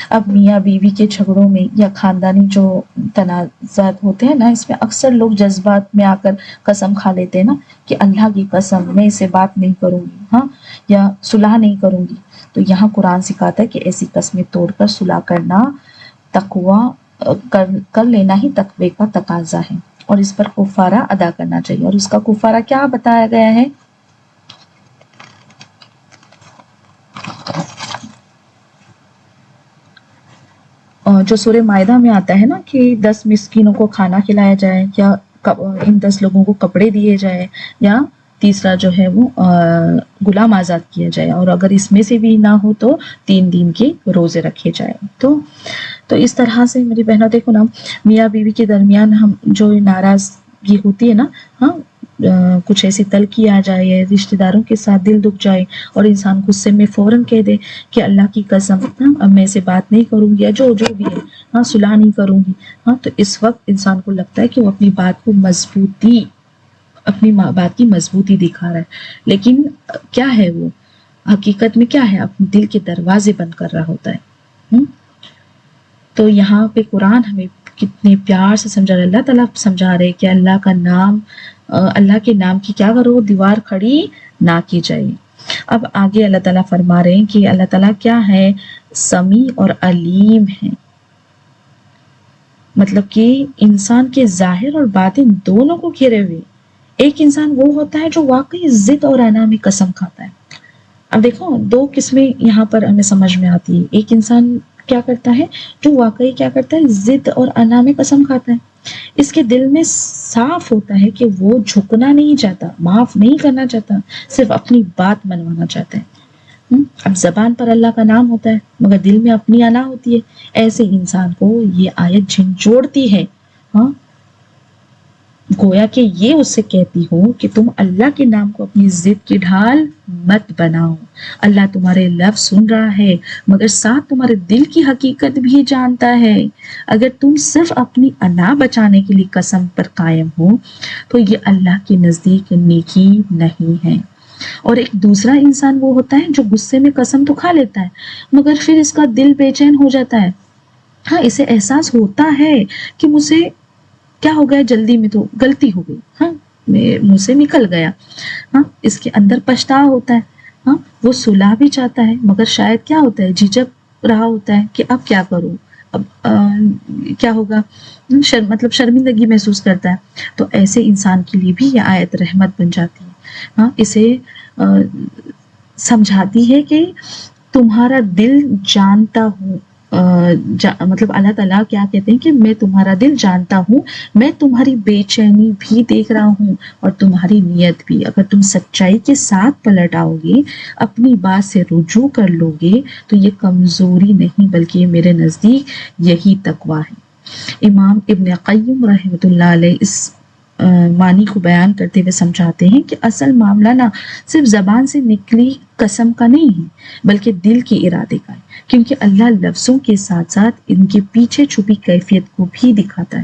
اب میاں بیوی کے جھگڑوں میں یا خاندانی جو تنازعات ہوتے ہیں نا، اس میں اکثر لوگ جذبات میں آ کر قسم کھا لیتے ہیں نا کہ اللہ کی قسم میں اسے بات نہیں کروں گی، یا صلح نہیں کروں گی۔ تو یہاں قرآن سکھاتا ہے کہ ایسی قسمیں توڑ کر صلح کرنا تقوی کر لینا ہی تقوی کا تقاضا ہے، اور اس پر کفارہ ادا کرنا چاہیے۔ اور اس کا کفارہ کیا بتایا گیا ہے؟ جو سورہ مائدہ میں آتا ہے نا کہ 10 مسکینوں کو کھانا کھلایا جائے، یا ان 10 لوگوں کو کپڑے دیے جائے، یا تیسرا جو ہے وہ غلام آزاد کیا جائے، اور اگر اس میں سے بھی نہ ہو تو 3 دن کے روزے رکھے جائے۔ تو اس طرح سے میری بہنوں دیکھو نا، میاں بیوی کے درمیان ہم جو ناراضگی ہوتی ہے نا، کچھ ایسی تلخی آ جائے، رشتہ داروں کے ساتھ دل دکھ جائے اور انسان غصے میں فوراً کہہ دے کہ اللہ کی قسم اب میں سے بات نہیں کروں گی، یا جو بھی ہے صلح نہیں کروں گی، تو اس وقت انسان کو لگتا ہے کہ وہ اپنی بات کی مضبوطی دکھا رہا ہے، لیکن کیا ہے وہ حقیقت میں کیا ہے؟ اپنے دل کے دروازے بند کر رہا ہوتا ہے۔ تو یہاں پہ قرآن ہمیں کتنے پیار سے سمجھا رہا ہے، اللہ تعالیٰ سمجھا رہے کہ اللہ کے نام کی کیا کرو، دیوار کھڑی نہ کی جائے۔ اب آگے اللہ تعالیٰ فرما رہے ہیں کہ اللہ تعالیٰ کیا ہے؟ سمیع اور علیم ہے۔ مطلب کہ انسان کے ظاہر اور باطن دونوں کو گھیرے ہوئے ایک انسان وہ ہوتا ہے جو واقعی ضد اور انا میں قسم کھاتا ہے۔ اب دیکھو 2 قسمیں یہاں پر ہمیں سمجھ میں آتی ہے۔ ایک انسان کیا کرتا ہے جو واقعی کیا کرتا ہے، ضد اور انا میں قسم کھاتا ہے، اس کے دل میں صاف ہوتا ہے کہ وہ جھکنا نہیں چاہتا، معاف نہیں کرنا چاہتا، صرف اپنی بات منوانا چاہتا ہے۔ اب زبان پر اللہ کا نام ہوتا ہے مگر دل میں اپنی انا ہوتی ہے۔ ایسے انسان کو یہ آیت جھنجھوڑتی ہے، گویا کہ یہ اس سے کہتی ہو کہ تم اللہ کے نام کو اپنی ضد کی ڈھال مت بناؤ۔ اللہ تمہارے لفظ سن رہا ہے مگر ساتھ تمہارے دل کی حقیقت بھی جانتا ہے۔ اگر تم صرف اپنی انا بچانے کے لیے قسم پر قائم ہو تو یہ اللہ کے نزدیک نیکی نہیں ہے۔ اور ایک دوسرا انسان وہ ہوتا ہے جو غصے میں قسم تو کھا لیتا ہے مگر پھر اس کا دل بے چین ہو جاتا ہے۔ اسے احساس ہوتا ہے کہ مجھ سے کیا ہو گیا، جلدی میں تو غلطی ہو گئی، مجھ سے نکل گیا، اس کے اندر پچھتاوا ہوتا ہے، وہ صلح بھی چاہتا ہے مگر شاید کیا ہوتا ہے، جھجک رہا ہوتا ہے کہ اب کیا کروں، اب کیا ہوگا، مطلب شرمندگی محسوس کرتا ہے۔ تو ایسے انسان کے لیے بھی یہ آیت رحمت بن جاتی ہے، اسے سمجھاتی ہے کہ تمہارا دل جانتا ہوں، مطلب اللہ تعالیٰ کیا کہتے ہیں کہ میں تمہارا دل جانتا ہوں، میں تمہاری بے چینی بھی دیکھ رہا ہوں اور تمہاری نیت بھی۔ اگر تم سچائی کے ساتھ پلٹ آؤ گے، اپنی بات سے رجوع کر لو گے تو یہ کمزوری نہیں بلکہ یہ میرے نزدیک یہی تقویٰ ہے۔ امام ابن قیم رحمۃ اللہ علیہ اس معنی کو بیان کرتے ہوئے سمجھاتے ہیں کہ اصل معاملہ نہ صرف زبان سے نکلی قسم کا نہیں ہے بلکہ دل کے ارادے کا ہے، کیونکہ اللہ لفظوں کے ساتھ ساتھ ان کے پیچھے چھپی کیفیت کو بھی دکھاتا ہے۔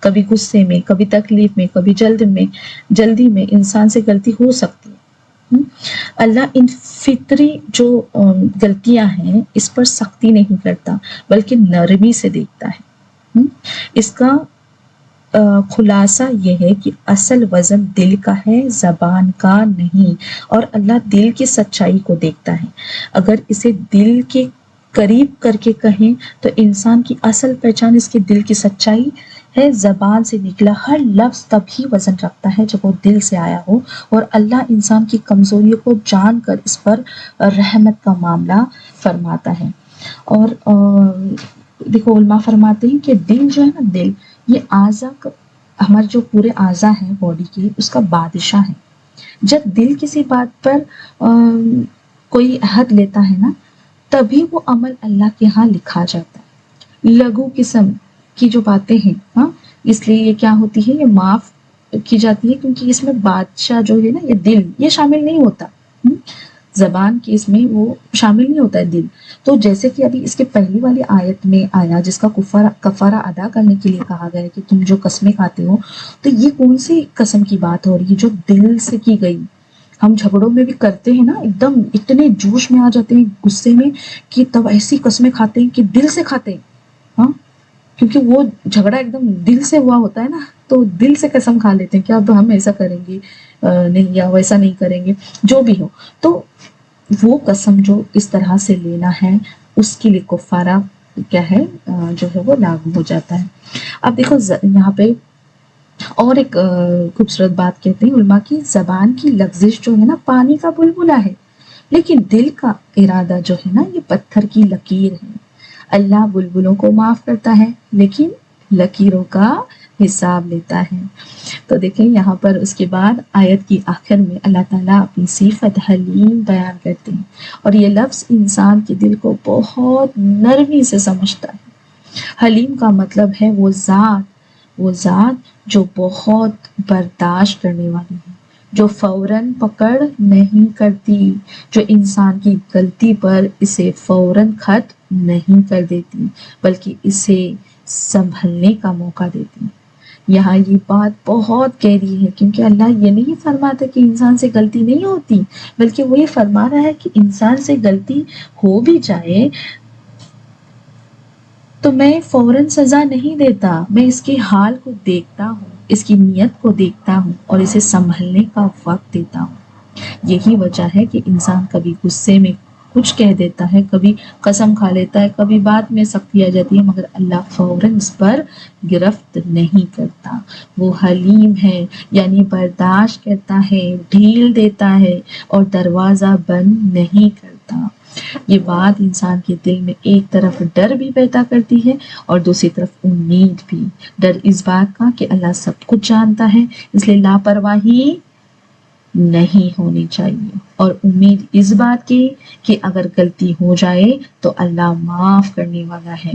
کبھی غصے میں، کبھی تکلیف میں، کبھی جلدی میں انسان سے غلطی ہو سکتی ہے۔ اللہ ان فطری جو غلطیاں ہیں اس پر سختی نہیں کرتا بلکہ نرمی سے دیکھتا ہے۔ اس کا خلاصہ یہ ہے کہ اصل وزن دل کا ہے، زبان کا نہیں، اور اللہ دل کی سچائی کو دیکھتا ہے۔ اگر اسے دل کے قریب کر کے کہیں تو انسان کی اصل پہچان اس کے دل کی سچائی ہے۔ زبان سے نکلا ہر لفظ تبھی وزن رکھتا ہے جب وہ دل سے آیا ہو، اور اللہ انسان کی کمزوریوں کو جان کر اس پر رحمت کا معاملہ فرماتا ہے۔ اور دیکھو علماء فرماتے ہیں کہ دل جو ہے نا، دل یہ ہمارے جو پورے اعضاء ہیں باڈی کے، اس کا بادشاہ ہے۔ جب دل کسی بات پر کوئی عہد لیتا ہے نا، تبھی وہ عمل اللہ کے ہاں لکھا جاتا ہے۔ لگو قسم کی جو باتیں ہیں، اس لیے یہ کیا ہوتی ہے، یہ معاف کی جاتی ہے کیونکہ اس میں بادشاہ جو ہے نا، یہ دل یہ شامل نہیں ہوتا، زبان کی اس میں وہ شامل نہیں ہوتا ہے دل۔ تو جیسے کہ ابھی اس کے پہلی والی آیت میں آیا جس کا کفارہ ادا کرنے کے لیے کہا گیا ہے کہ تم جو قسمیں کھاتے ہو، تو یہ کون سی قسم کی بات ہو رہی ہے جو دل سے کی گئی؟ ہم جھگڑوں میں بھی کرتے ہیں نا، ایک دم اتنے جوش میں آ جاتے ہیں، غصے میں، کہ تب ایسی قسمیں کھاتے ہیں کہ دل سے کھاتے ہیں، کیونکہ وہ جھگڑا ایک دم دل سے ہوا ہوتا ہے نا، تو دل سے قسم کھا لیتے ہیں کہ اب ہم ایسا کریں گے نہیں، یا ویسا نہیں کریں گے، جو بھی ہو۔ تو وہ قسم جو اس طرح سے لینا ہے، اس کے لیے کفارہ کیا ہے، جو ہے وہ لاگو ہو جاتا ہے۔ اب دیکھو یہاں پہ اور ایک خوبصورت بات کہتے ہیں علماء کی، زبان کی لغزش جو ہے نا پانی کا بلبلہ ہے، لیکن دل کا ارادہ جو ہے نا یہ پتھر کی لکیر ہے۔ اللہ بلبلوں کو معاف کرتا ہے لیکن لکیروں کا حساب لیتا ہے۔ تو دیکھیں یہاں پر اس کے بعد آیت کی آخر میں اللہ تعالیٰ اپنی صفت حلیم بیان کرتے ہیں، اور یہ لفظ انسان کے دل کو بہت نرمی سے سمجھتا ہے۔ حلیم کا مطلب ہے وہ ذات جو بہت برداشت کرنے والی ہے، جو فوراً پکڑ نہیں کرتی، جو انسان کی غلطی پر اسے فوراً ختم نہیں کر دیتی بلکہ اسے سنبھلنے کا موقع دیتی۔ یہاں یہ بات بہت گہری ہے، کیونکہ اللہ یہ نہیں فرماتا کہ انسان سے غلطی نہیں ہوتی، بلکہ وہ یہ فرما رہا ہے کہ انسان سے غلطی ہو بھی جائے تو میں فوراً سزا نہیں دیتا، میں اس کے حال کو دیکھتا ہوں، اس کی نیت کو دیکھتا ہوں اور اسے سنبھلنے کا وقت دیتا ہوں۔ یہی وجہ ہے کہ انسان کبھی غصے میں کچھ کہہ دیتا ہے، کبھی قسم کھا لیتا ہے، کبھی بات میں سختی آ جاتی ہے، مگر اللہ فوراً اس پر گرفت نہیں کرتا۔ وہ حلیم ہے، یعنی برداشت کرتا ہے، ڈھیل دیتا ہے اور دروازہ بند نہیں کرتا۔ یہ بات انسان کے دل میں ایک طرف ڈر بھی پیدا کرتی ہے اور دوسری طرف امید بھی۔ ڈر اس بات کا کہ اللہ سب کچھ جانتا ہے، اس لیے لاپرواہی نہیں ہونی چاہیے، اور امید اس بات کی کہ اگر غلطی ہو جائے تو اللہ معاف کرنے والا ہے،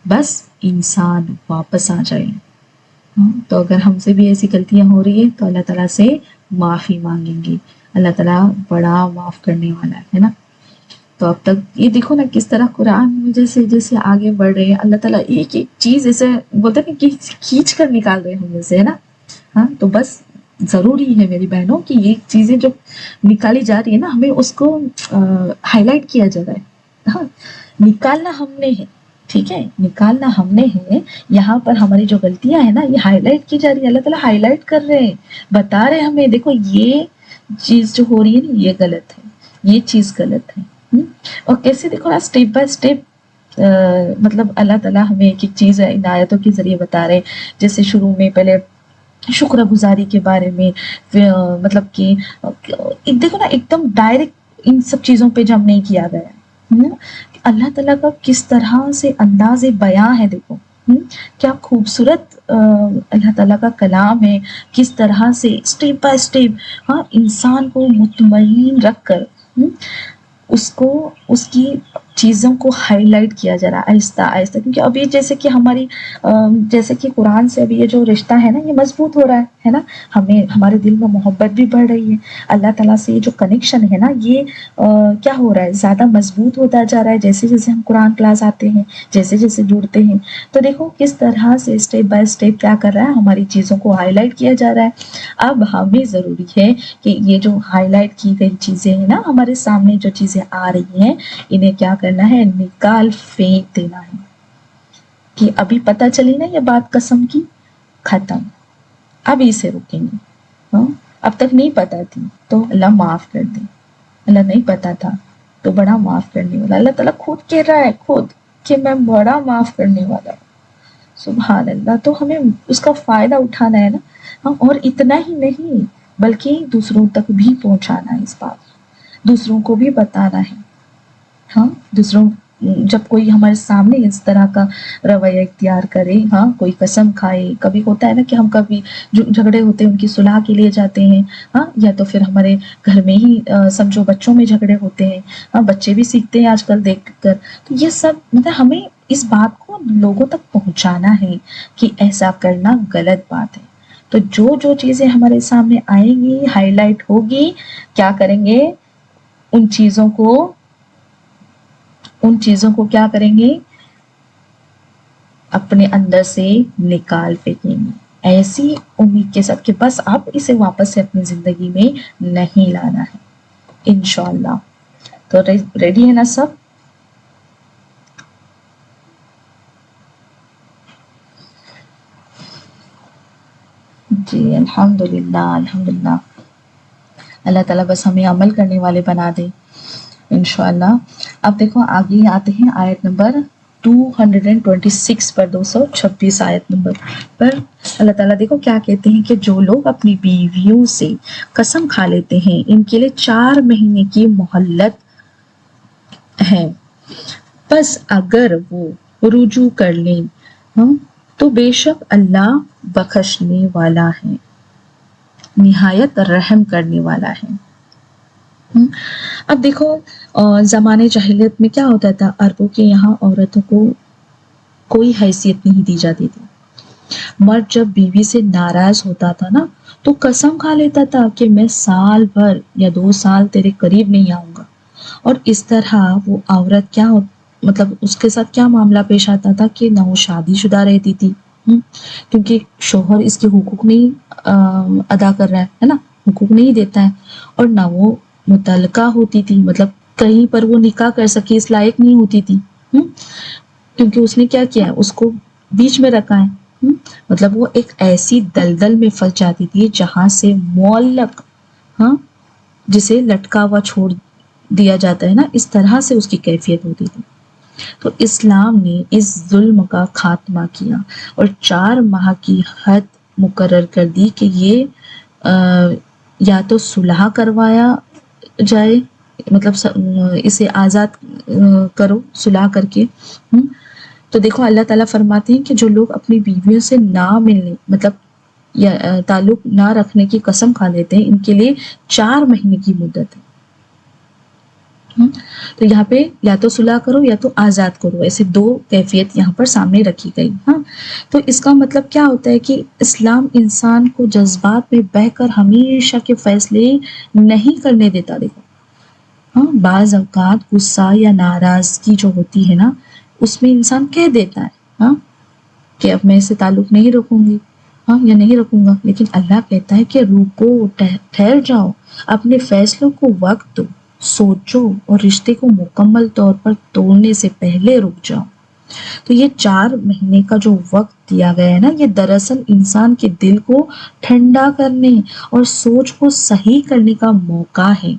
بس انسان واپس آ جائے۔ تو اگر ہم سے بھی ایسی غلطیاں ہو رہی ہیں تو اللہ تعالیٰ سے معافی مانگیں گے، اللہ تعالیٰ بڑا معاف کرنے والا ہے نا۔ تو اب تک یہ دیکھو نا کس طرح قرآن میں جیسے جیسے آگے بڑھ رہے ہیں، اللہ تعالیٰ ایک ایک چیز ایسے بولتے ہیں کہ کھینچ کر نکال رہے ہیں ہم میں سے، ہے نا۔ تو بس ضروری ہے میری بہنوں کہ یہ چیزیں جو نکالی جا رہی ہے نا، ہمیں اس کو ہائی لائٹ کیا جا رہا ہے، نکالنا ہم نے ہے، ٹھیک ہے، نکالنا ہم نے ہے۔ یہاں پر ہماری جو غلطیاں ہیں نا یہ ہائی لائٹ کی جا رہی ہے، اللہ تعالیٰ ہائی لائٹ کر رہے ہیں، بتا رہے ہیں ہمیں دیکھو یہ چیز جو ہو رہی ہے نا یہ غلط ہے، یہ چیز غلط ہے۔ اور کیسے دیکھو نا اسٹیپ بائی اسٹیپ مطلب اللہ تعالیٰ ہمیں ایک ایک چیز ان آیتوں کے ذریعے بتا رہے ہیں۔ جیسے شروع میں پہلے شکر گزاری کے بارے میں، مطلب کہ دیکھو نا ایک دم ڈائریکٹ ان سب چیزوں پہ جم نہیں کیا گیا، اللہ تعالیٰ کا کس طرح سے انداز بیاں ہے، دیکھو کیا خوبصورت اللہ تعالیٰ کا کلام ہے، کس طرح سے اسٹیپ بائی اسٹیپ انسان کو مطمئن رکھ کر اس کی چیزوں کو ہائی لائٹ کیا جا رہا ہے آہستہ آہستہ، کیونکہ ابھی جیسے کہ ہماری جیسے کہ قرآن سے ابھی یہ جو رشتہ ہے نا یہ مضبوط ہو رہا ہے نا، ہمیں ہمارے دل میں محبت بھی بڑھ رہی ہے، اللہ تعالیٰ سے یہ جو کنیکشن ہے نا یہ کیا ہو رہا ہے، زیادہ مضبوط ہوتا جا رہا ہے جیسے جیسے ہم قرآن کلاس آتے ہیں، جیسے جیسے جڑتے ہیں۔ تو دیکھو کس طرح سے اسٹیپ بائی اسٹیپ کیا کر رہا ہے، ہماری چیزوں کو ہائی لائٹ کیا جا رہا ہے۔ اب ہمیں ضروری ہے کہ یہ جو ہائی لائٹ کی گئی چیزیں ہیں نا، ہمارے سامنے جو چیزیں آ رہی ہیں انہیں کیا کرنا ہے، نکال پھینک دینا ہے، کہ ابھی پتہ چلی نا یہ بات قسم کی، ختم، ابھی سے رکیں گے۔ ہاں، اب تک نہیں پتا تھی تو اللہ معاف کر دے، اللہ نہیں پتا تھا تو بڑا معاف کرنے والا، اللہ تعالیٰ خود کہہ رہا ہے خود کہ میں بڑا معاف کرنے والا ہوں۔ سبحان اللہ، تو ہمیں اس کا فائدہ اٹھانا ہے نا، ہاں، اور اتنا ہی نہیں بلکہ دوسروں تک بھی پہنچانا ہے، اس بات دوسروں کو بھی بتانا ہے۔ ہاں، دوسروں جب کوئی ہمارے سامنے اس طرح کا رویہ اختیار کرے، ہاں، کوئی قسم کھائے، کبھی ہوتا ہے نا کہ ہم کبھی جو جھگڑے ہوتے ہیں ان کی صلح کے لیے جاتے ہیں، ہاں، یا تو پھر ہمارے گھر میں ہی سمجھو بچوں میں جھگڑے ہوتے ہیں، ہاں، بچے بھی سیکھتے ہیں آج کل دیکھ کر، تو یہ سب مطلب ہمیں اس بات کو لوگوں تک پہنچانا ہے کہ ایسا کرنا غلط بات ہے۔ تو جو جو چیزیں ہمارے سامنے آئیں گی، ہائی لائٹ ہوگی، کیا کریں گے، ان چیزوں کو کیا کریں گے، اپنے اندر سے نکال پھینکیں گے، ایسی امید کے ساتھ کہ بس اب اسے واپس سے اپنی زندگی میں نہیں لانا ہے، انشاءاللہ۔ تو ریڈی ہے نا سب؟ جی الحمدللہ الحمدللہ، اللہ تعالیٰ بس ہمیں عمل کرنے والے بنا دے انشاءاللہ۔ اب دیکھو آگے آتے ہیں آیت نمبر 226 پر، 226 آیت نمبر پر اللہ تعالیٰ دیکھو کیا کہتے ہیں کہ جو لوگ اپنی بیویوں سے قسم کھا لیتے ہیں ان کے لیے 4 مہینے کی مہلت ہے، بس اگر وہ رجوع کر لیں تو بے شک اللہ بخشنے والا ہے، نہایت رحم کرنے والا ہے۔ اب دیکھو زمانے جاہلیت میں کیا ہوتا تھا، عربوں کے یہاں عورتوں کو کوئی حیثیت نہیں دی جاتی تھی، مرد جب بیوی سے ناراض ہوتا تھا نا تو قسم کھا لیتا تھا کہ میں سال بھر یا 2 سال تیرے قریب نہیں آؤں گا، اور اس طرح وہ عورت کیا مطلب اس کے ساتھ کیا معاملہ پیش آتا تھا کہ نہ وہ شادی شدہ رہتی تھی، کیونکہ شوہر اس کے حقوق نہیں ادا کر رہا ہے نا، حقوق نہیں دیتا ہے، اور نہ وہ متعلقہ ہوتی تھی، مطلب کہیں پر وہ نکاح کر سکے اس لائق نہیں ہوتی تھی، کیونکہ اس نے کیا کیا ہے، اس کو بیچ میں رکھا ہے، مطلب وہ ایک ایسی دلدل میں پھنس جاتی تھی جہاں سے معلق، ہاں، جسے لٹکا ہوا چھوڑ دیا جاتا ہے نا، اس طرح سے اس کی کیفیت ہوتی تھی۔ تو اسلام نے اس ظلم کا خاتمہ کیا اور 4 ماہ کی حد مقرر کر دی کہ یہ یا تو صلح کروایا جائے، مطلب اسے آزاد کرو صلح کر کے۔ تو دیکھو اللہ تعالیٰ فرماتے ہیں کہ جو لوگ اپنی بیویوں سے نہ ملنے مطلب یا تعلق نہ رکھنے کی قسم کھا لیتے ہیں ان کے لیے 4 مہینے کی مدت ہے۔ تو یہاں پہ یا تو صلح کرو یا تو آزاد کرو، ایسے 2 کیفیت یہاں پر سامنے رکھی گئی۔ ہاں، تو اس کا مطلب کیا ہوتا ہے کہ اسلام انسان کو جذبات میں بہہ کر ہمیشہ کے فیصلے نہیں کرنے دیتا۔ دیکھو ہاں، بعض اوقات غصہ یا ناراضگی جو ہوتی ہے نا اس میں انسان کہہ دیتا ہے ہاں کہ اب میں اسے تعلق نہیں رکھوں گی، ہاں، یا نہیں رکھوں گا، لیکن اللہ کہتا ہے کہ رکو، ٹھہر جاؤ، اپنے فیصلوں کو وقت دو، سوچو اور رشتے کو مکمل طور پر توڑنے سے پہلے رک جاؤ۔ تو یہ 4 مہینے کا جو وقت دیا گیا ہے نا یہ دراصل انسان کے دل کو ٹھنڈا کرنے اور سوچ کو صحیح کرنے کا موقع ہے،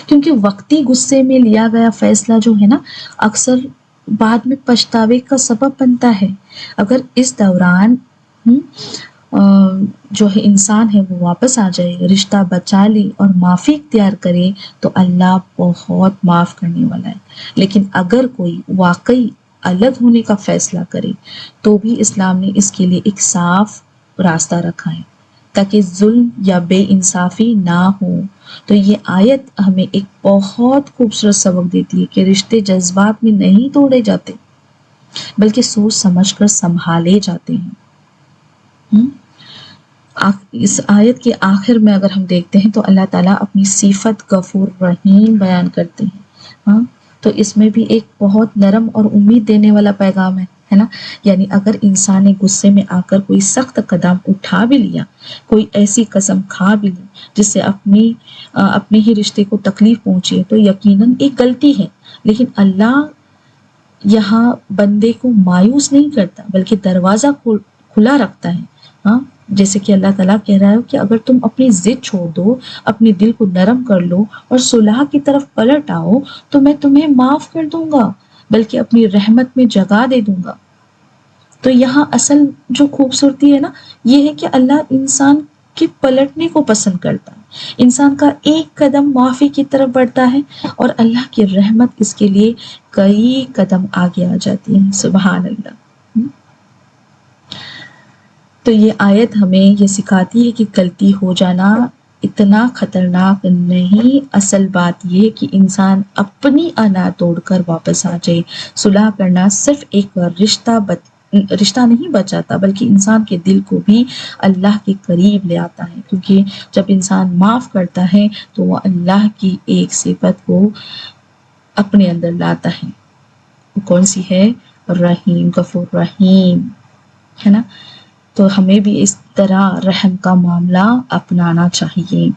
کیونکہ وقتی غصے میں لیا گیا فیصلہ جو ہے نا اکثر بعد میں پچھتاوے کا سبب بنتا ہے۔ اگر اس دوران جو ہے انسان ہے وہ واپس آ جائے، رشتہ بچا لے اور معافی اختیار کرے تو اللہ بہت معاف کرنے والا ہے، لیکن اگر کوئی واقعی الگ ہونے کا فیصلہ کرے تو بھی اسلام نے اس کے لیے ایک صاف راستہ رکھا ہے تاکہ ظلم یا بے انصافی نہ ہو تو یہ آیت ہمیں ایک بہت خوبصورت سبق دیتی ہے کہ رشتے جذبات میں نہیں توڑے جاتے بلکہ سوچ سمجھ کر سنبھالے جاتے ہیں۔ اس آیت کے آخر میں اگر ہم دیکھتے ہیں تو اللہ تعالیٰ اپنی صفت غفور رحیم بیان کرتے ہیں۔ ہاں، تو اس میں بھی ایک بہت نرم اور امید دینے والا پیغام ہے نا، یعنی اگر انسان نے غصے میں آ کر کوئی سخت قدم اٹھا بھی لیا، کوئی ایسی قسم کھا بھی لی جس سے اپنے ہی رشتے کو تکلیف پہنچی ہے، تو یقیناً ایک غلطی ہے، لیکن اللہ یہاں بندے کو مایوس نہیں کرتا بلکہ دروازہ کھلا رکھتا ہے۔ ہاں، جیسے کہ اللہ تعالیٰ کہہ رہا ہے کہ اگر تم اپنی ضد چھوڑ دو، اپنے دل کو نرم کر لو اور صلح کی طرف پلٹ آؤ تو میں تمہیں معاف کر دوں گا، بلکہ اپنی رحمت میں جگہ دے دوں گا۔ تو یہاں اصل جو خوبصورتی ہے نا، یہ ہے کہ اللہ انسان کے پلٹنے کو پسند کرتا ہے، انسان کا ایک قدم معافی کی طرف بڑھتا ہے اور اللہ کی رحمت اس کے لیے کئی قدم آگے آ جاتی ہے۔ سبحان اللہ۔ تو یہ آیت ہمیں یہ سکھاتی ہے کہ غلطی ہو جانا اتنا خطرناک نہیں، اصل بات یہ کہ انسان اپنی انا توڑ کر واپس آ جائے۔ صلح کرنا صرف ایک رشتہ نہیں بچاتا بلکہ انسان کے دل کو بھی اللہ کے قریب لے آتا ہے، کیونکہ جب انسان معاف کرتا ہے تو وہ اللہ کی ایک صفت کو اپنے اندر لاتا ہے، وہ کون سی ہے؟ رحیم، غفور رحیم، ہے نا۔ تو ہمیں بھی اس طرح رحم کا معاملہ اپنانا چاہیے۔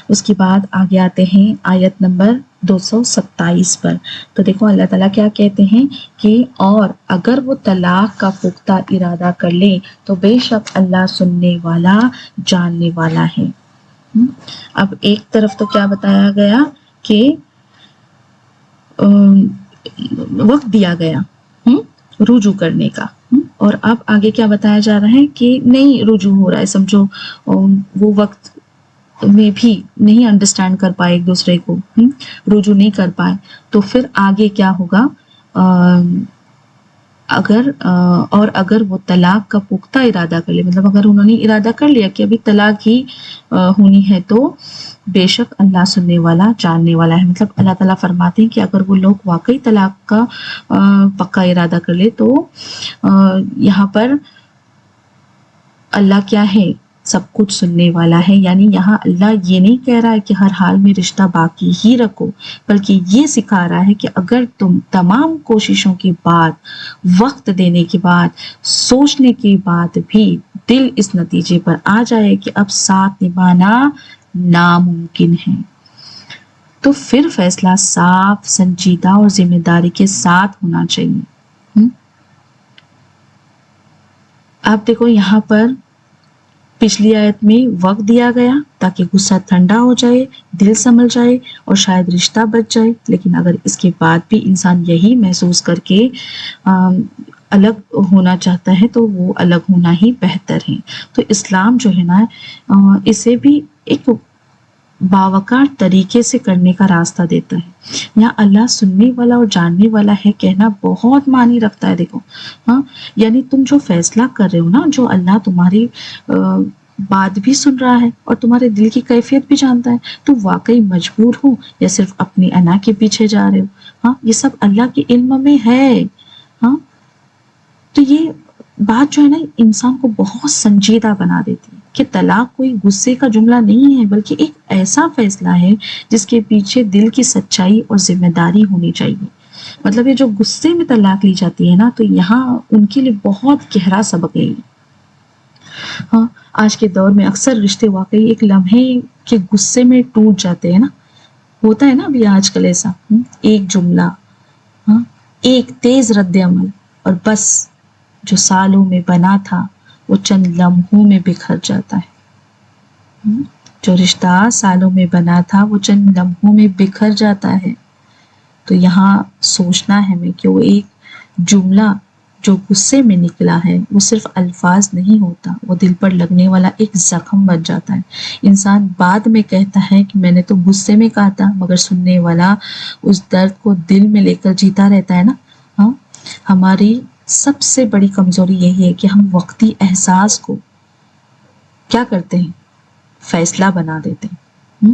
اس کے بعد آگے آتے ہیں آیت نمبر 227 پر۔ تو دیکھو اللہ تعالیٰ کیا کہتے ہیں کہ اور اگر وہ طلاق کا پختہ ارادہ کر لے تو بے شک اللہ سننے والا جاننے والا ہے۔ اب ایک طرف تو کیا بتایا گیا کہ وقت دیا گیا رجوع کرنے کا، اور اب آگے کیا بتایا جا رہا ہے کہ نہیں رجوع ہو رہا ہے، سمجھو وہ وقت میں بھی نہیں انڈرسٹینڈ کر پائے ایک دوسرے کو، رجوع نہیں کر پائے، تو پھر آگے کیا ہوگا؟ اگر وہ طلاق کا پختہ ارادہ کر لے، مطلب اگر انہوں نے ارادہ کر لیا کہ ابھی طلاق ہی ہونی ہے، تو بے شک اللہ سننے والا جاننے والا ہے۔ مطلب اللہ تعالیٰ فرماتے ہیں کہ اگر وہ لوگ واقعی طلاق کا پکا ارادہ کر لے تو یہاں پر اللہ کیا ہے؟ سب کچھ سننے والا ہے۔ یعنی یہاں اللہ یہ نہیں کہہ رہا ہے کہ ہر حال میں رشتہ باقی ہی رکھو، بلکہ یہ سکھا رہا ہے کہ اگر تم تمام کوششوں کے بعد، وقت دینے کے بعد، سوچنے کے بعد بھی دل اس نتیجے پر آ جائے کہ اب ساتھ نبھانا ناممکن ہے، تو پھر فیصلہ صاف، سنجیدہ اور ذمہ داری کے ساتھ ہونا چاہیے۔ اب دیکھو یہاں پر پچھلی آیت میں وقت دیا گیا تاکہ غصہ ٹھنڈا ہو جائے، دل سنبھل جائے اور شاید رشتہ بچ جائے، لیکن اگر اس کے بعد بھی انسان یہی محسوس کر کے الگ ہونا چاہتا ہے تو وہ الگ ہونا ہی بہتر ہے۔ تو اسلام جو ہے نا اسے بھی ایک باوقار طریقے سے کرنے کا راستہ دیتا ہے۔ یہاں اللہ سننے والا اور جاننے والا ہے کہنا بہت معنی رکھتا ہے۔ دیکھو یعنی تم جو فیصلہ کر رہے ہو نا، جو اللہ تمہاری بات بھی سن رہا ہے اور تمہارے دل کی کیفیت بھی جانتا ہے، تو واقعی مجبور ہو یا صرف اپنی انا کے پیچھے جا رہے ہو، یہ سب اللہ کے علم میں ہے۔ تو یہ بات جو ہے نا انسان کو بہت سنجیدہ بنا دیتی ہے کہ طلاق کوئی غصے کا جملہ نہیں ہے بلکہ ایک ایسا فیصلہ ہے جس کے پیچھے دل کی سچائی اور ذمہ داری ہونی چاہیے۔ مطلب یہ جو غصے میں طلاق لی جاتی ہے نا، تو یہاں ان کے لیے بہت گہرا سبق ہے۔ آج کے دور میں اکثر رشتے واقعی ایک لمحے کے غصے میں ٹوٹ جاتے ہیں نا، ہوتا ہے نا ابھی آج کل ایسا، ایک جملہ، ایک تیز رد عمل، اور بس جو سالوں میں بنا تھا وہ چند لمحوں میں بکھر جاتا ہے۔ جو رشتہ سالوں میں بنا تھا وہ چند لمحوں میں بکھر جاتا ہے۔ تو یہاں سوچنا ہے ہمیں کہ وہ ایک جملہ جو غصے میں نکلا ہے وہ صرف الفاظ نہیں ہوتا، وہ دل پر لگنے والا ایک زخم بن جاتا ہے۔ انسان بعد میں کہتا ہے کہ میں نے تو غصے میں کہا تھا، مگر سننے والا اس درد کو دل میں لے کر جیتا رہتا ہے نا۔ ہماری سب سے بڑی کمزوری یہی ہے کہ ہم وقتی احساس کو کیا کرتے ہیں؟ فیصلہ بنا دیتے ہیں۔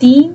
3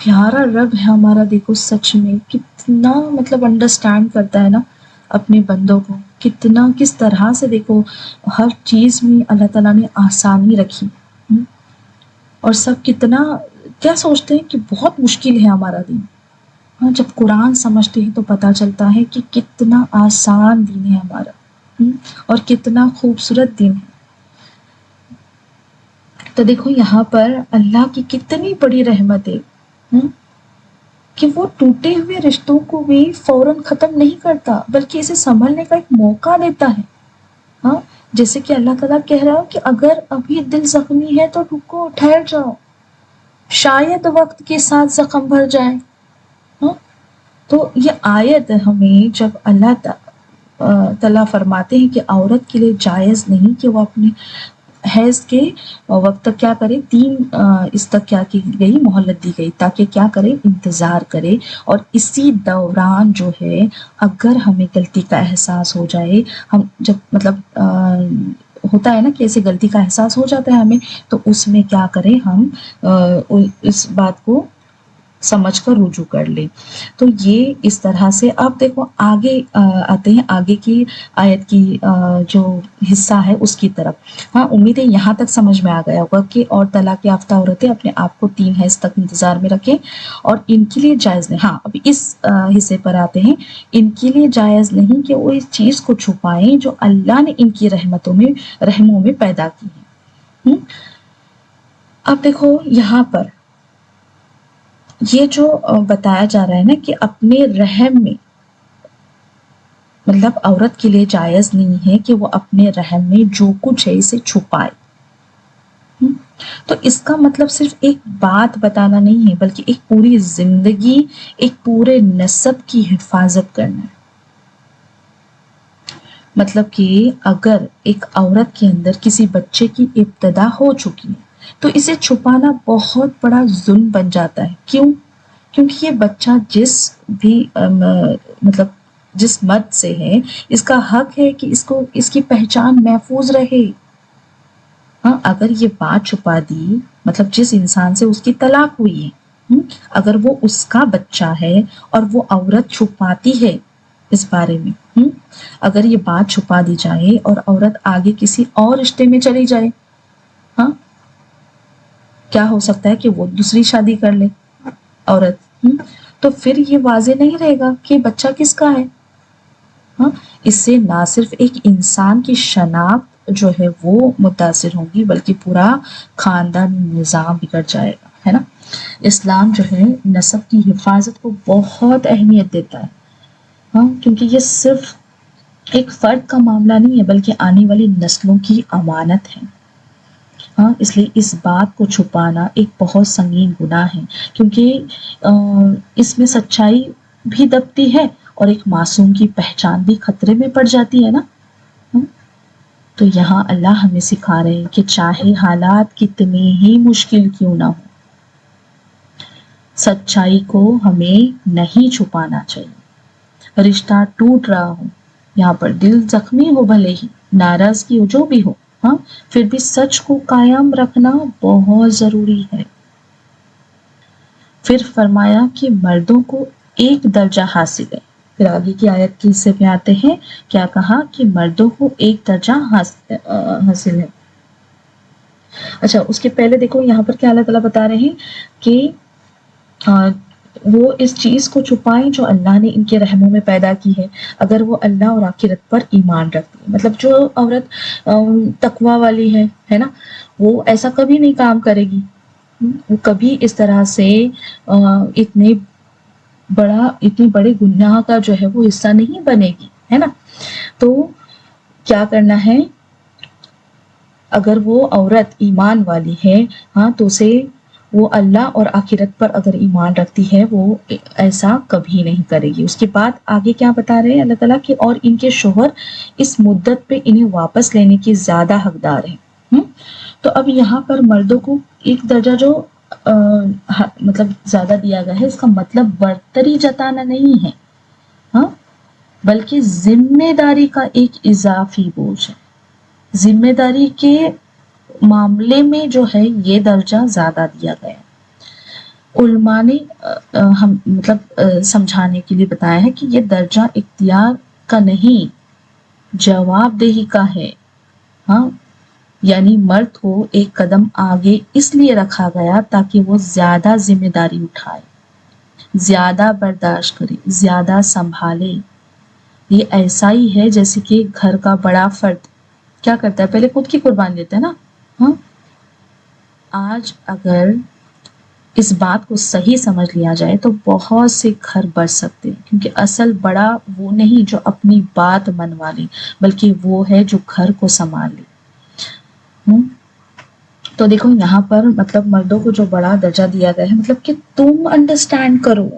پیارا رب ہے ہمارا، دیکھو سچ میں کتنا مطلب انڈرسٹینڈ کرتا ہے نا اپنے بندوں کو، کتنا کس طرح سے دیکھو ہر چیز میں اللہ تعالیٰ نے آسانی رکھی، اور سب کتنا کیا سوچتے ہیں کہ بہت مشکل ہے ہمارا دین، ہاں جب قرآن سمجھتے ہیں تو پتہ چلتا ہے کہ کتنا آسان دین ہے ہمارا، اور کتنا خوبصورت دین ہے۔ تو دیکھو یہاں پر اللہ کی کتنی بڑی رحمت ہے کہ وہ ٹوٹے ہوئے رشتوں کو بھی فوراً ختم نہیں کرتا، بلکہ اسے سنبھلنے کا ایک موقع دیتا ہے۔ ہاں جیسے کہ اللہ تعالیٰ کہہ رہا ہو کہ اگر ابھی دل زخمی ہے تو رکو، ٹھہر جاؤ، شاید وقت کے ساتھ زخم بھر جائے۔ ہاں تو یہ آیت ہمیں جب اللہ تعالیٰ فرماتے ہیں کہ عورت کے لیے جائز نہیں کہ وہ اپنے حیض کے وقت تک کیا کرے، اس تک کیا کی گئی، مہلت دی گئی تاکہ کیا کرے، انتظار کرے، اور اسی دوران جو ہے اگر ہمیں غلطی کا احساس ہو جائے، ہم جب مطلب ہوتا ہے نا کہ ایسے غلطی کا احساس ہو جاتا ہے ہمیں، تو اس میں کیا کریں ہم اس بات کو سمجھ کر رجوع کر لیں۔ تو یہ اس طرح سے اب دیکھو آگے آتے ہیں، آگے کی آیت کی جو حصہ ہے اس کی طرف۔ ہاں امید ہے یہاں تک سمجھ میں آ گیا ہوگا کہ اور طلاق یافتہ عورتیں اپنے آپ کو 3 حیض تک انتظار میں رکھیں اور ان کے لیے جائز نہیں۔ ہاں ابھی اس حصے پر آتے ہیں، ان کے لیے جائز نہیں کہ وہ اس چیز کو چھپائیں جو اللہ نے ان کی رحموں میں پیدا کی ہے۔ اب دیکھو یہاں پر یہ جو بتایا جا رہا ہے نا کہ اپنے رحم میں، مطلب عورت کے لیے جائز نہیں ہے کہ وہ اپنے رحم میں جو کچھ ہے اسے چھپائے۔ تو اس کا مطلب صرف ایک بات بتانا نہیں ہے، بلکہ ایک پوری زندگی، ایک پورے نسب کی حفاظت کرنا ہے۔ مطلب کہ اگر ایک عورت کے اندر کسی بچے کی ابتدا ہو چکی ہے تو اسے چھپانا بہت بڑا ظلم بن جاتا ہے۔ کیوں؟ کیونکہ یہ بچہ جس بھی مطلب جس مرد سے ہے، اس کا حق ہے کہ اس کی پہچان محفوظ رہے۔ ہاں اگر یہ بات چھپا دی، مطلب جس انسان سے اس کی طلاق ہوئی ہے، اگر وہ اس کا بچہ ہے اور وہ عورت چھپاتی ہے اس بارے میں، اگر یہ بات چھپا دی جائے اور عورت آگے کسی اور رشتے میں چلی جائے، ہاں کیا ہو سکتا ہے کہ وہ دوسری شادی کر لے عورت، تو پھر یہ واضح نہیں رہے گا کہ بچہ کس کا ہے۔ ہاں اس سے نہ صرف ایک انسان کی شناخت جو ہے وہ متاثر ہوگی، بلکہ پورا خاندانی نظام بگڑ جائے گا، ہے نا۔ اسلام جو ہے نسب کی حفاظت کو بہت اہمیت دیتا ہے، ہاں کیونکہ یہ صرف ایک فرد کا معاملہ نہیں ہے بلکہ آنے والی نسلوں کی امانت ہے۔ ہاں اس لیے اس بات کو چھپانا ایک بہت سنگین گناہ ہے، کیونکہ اس میں سچائی بھی دبتی ہے اور ایک معصوم کی پہچان بھی خطرے میں پڑ جاتی ہے نا۔ تو یہاں اللہ ہمیں سکھا رہے ہیں کہ چاہے حالات کتنے ہی مشکل کیوں نہ ہو، سچائی کو ہمیں نہیں چھپانا چاہیے۔ رشتہ ٹوٹ رہا ہو، یہاں پر دل زخمی ہو، بھلے ہی ناراضگی ہو، جو بھی ہو، ہاں پھر بھی سچ کو قائم رکھنا بہت ضروری ہے۔ پھر فرمایا کہ مردوں کو ایک درجہ حاصل ہے۔ پھر آگے کی آیت کے حصے میں آتے ہیں، کیا کہا کہ مردوں کو ایک درجہ حاصل ہے۔ اچھا اس کے پہلے دیکھو یہاں پر کیا اللہ تعالیٰ بتا رہے ہیں کہ وہ اس چیز کو چھپائیں جو اللہ نے ان کے رحموں میں پیدا کی ہے، اگر وہ اللہ اور آخرت پر ایمان رکھتی ہے۔ مطلب جو عورت تقوی والی ہے نا، وہ ایسا کبھی نہیں کام کرے گی، وہ کبھی اس طرح سے اتنے بڑے گناہ کا جو ہے وہ حصہ نہیں بنے گی، ہے نا۔ تو کیا کرنا ہے، اگر وہ عورت ایمان والی ہے، ہاں تو اسے وہ اللہ اور آخرت پر اگر ایمان رکھتی ہے وہ ایسا کبھی نہیں کرے گی۔ اس کے بعد آگے کیا بتا رہے ہیں اللہ تعالیٰ کہ اور ان کے شوہر اس مدت پہ انہیں واپس لینے کی زیادہ حقدار ہیں۔ تو اب یہاں پر مردوں کو ایک درجہ جو مطلب زیادہ دیا گیا ہے، اس کا مطلب برتری جتانا نہیں ہے، ہاں بلکہ ذمہ داری کا ایک اضافی بوجھ ہے۔ ذمہ داری کے معاملے میں جو ہے یہ درجہ زیادہ دیا گیا ہے۔ علماء نے ہم مطلب سمجھانے کے لیے بتایا ہے کہ یہ درجہ اختیار کا نہیں، جواب دہی کا ہے. ہاں، یعنی مرد کو ایک قدم آگے اس لیے رکھا گیا تاکہ وہ زیادہ ذمہ داری اٹھائے، زیادہ برداشت کرے، زیادہ سنبھالے. یہ ایسا ہی ہے جیسے کہ گھر کا بڑا فرد کیا کرتا ہے، پہلے خود کی قربانی دیتا ہے نا. ہاں، آج اگر اس بات کو صحیح سمجھ لیا جائے تو بہت سے گھر بڑھ سکتے ہیں، کیونکہ اصل بڑا وہ نہیں جو اپنی بات منوا لے، بلکہ وہ ہے جو گھر کو سنبھال لے. تو دیکھو یہاں پر مطلب مردوں کو جو بڑا درجہ دیا گیا ہے، مطلب کہ تم انڈرسٹینڈ کرو.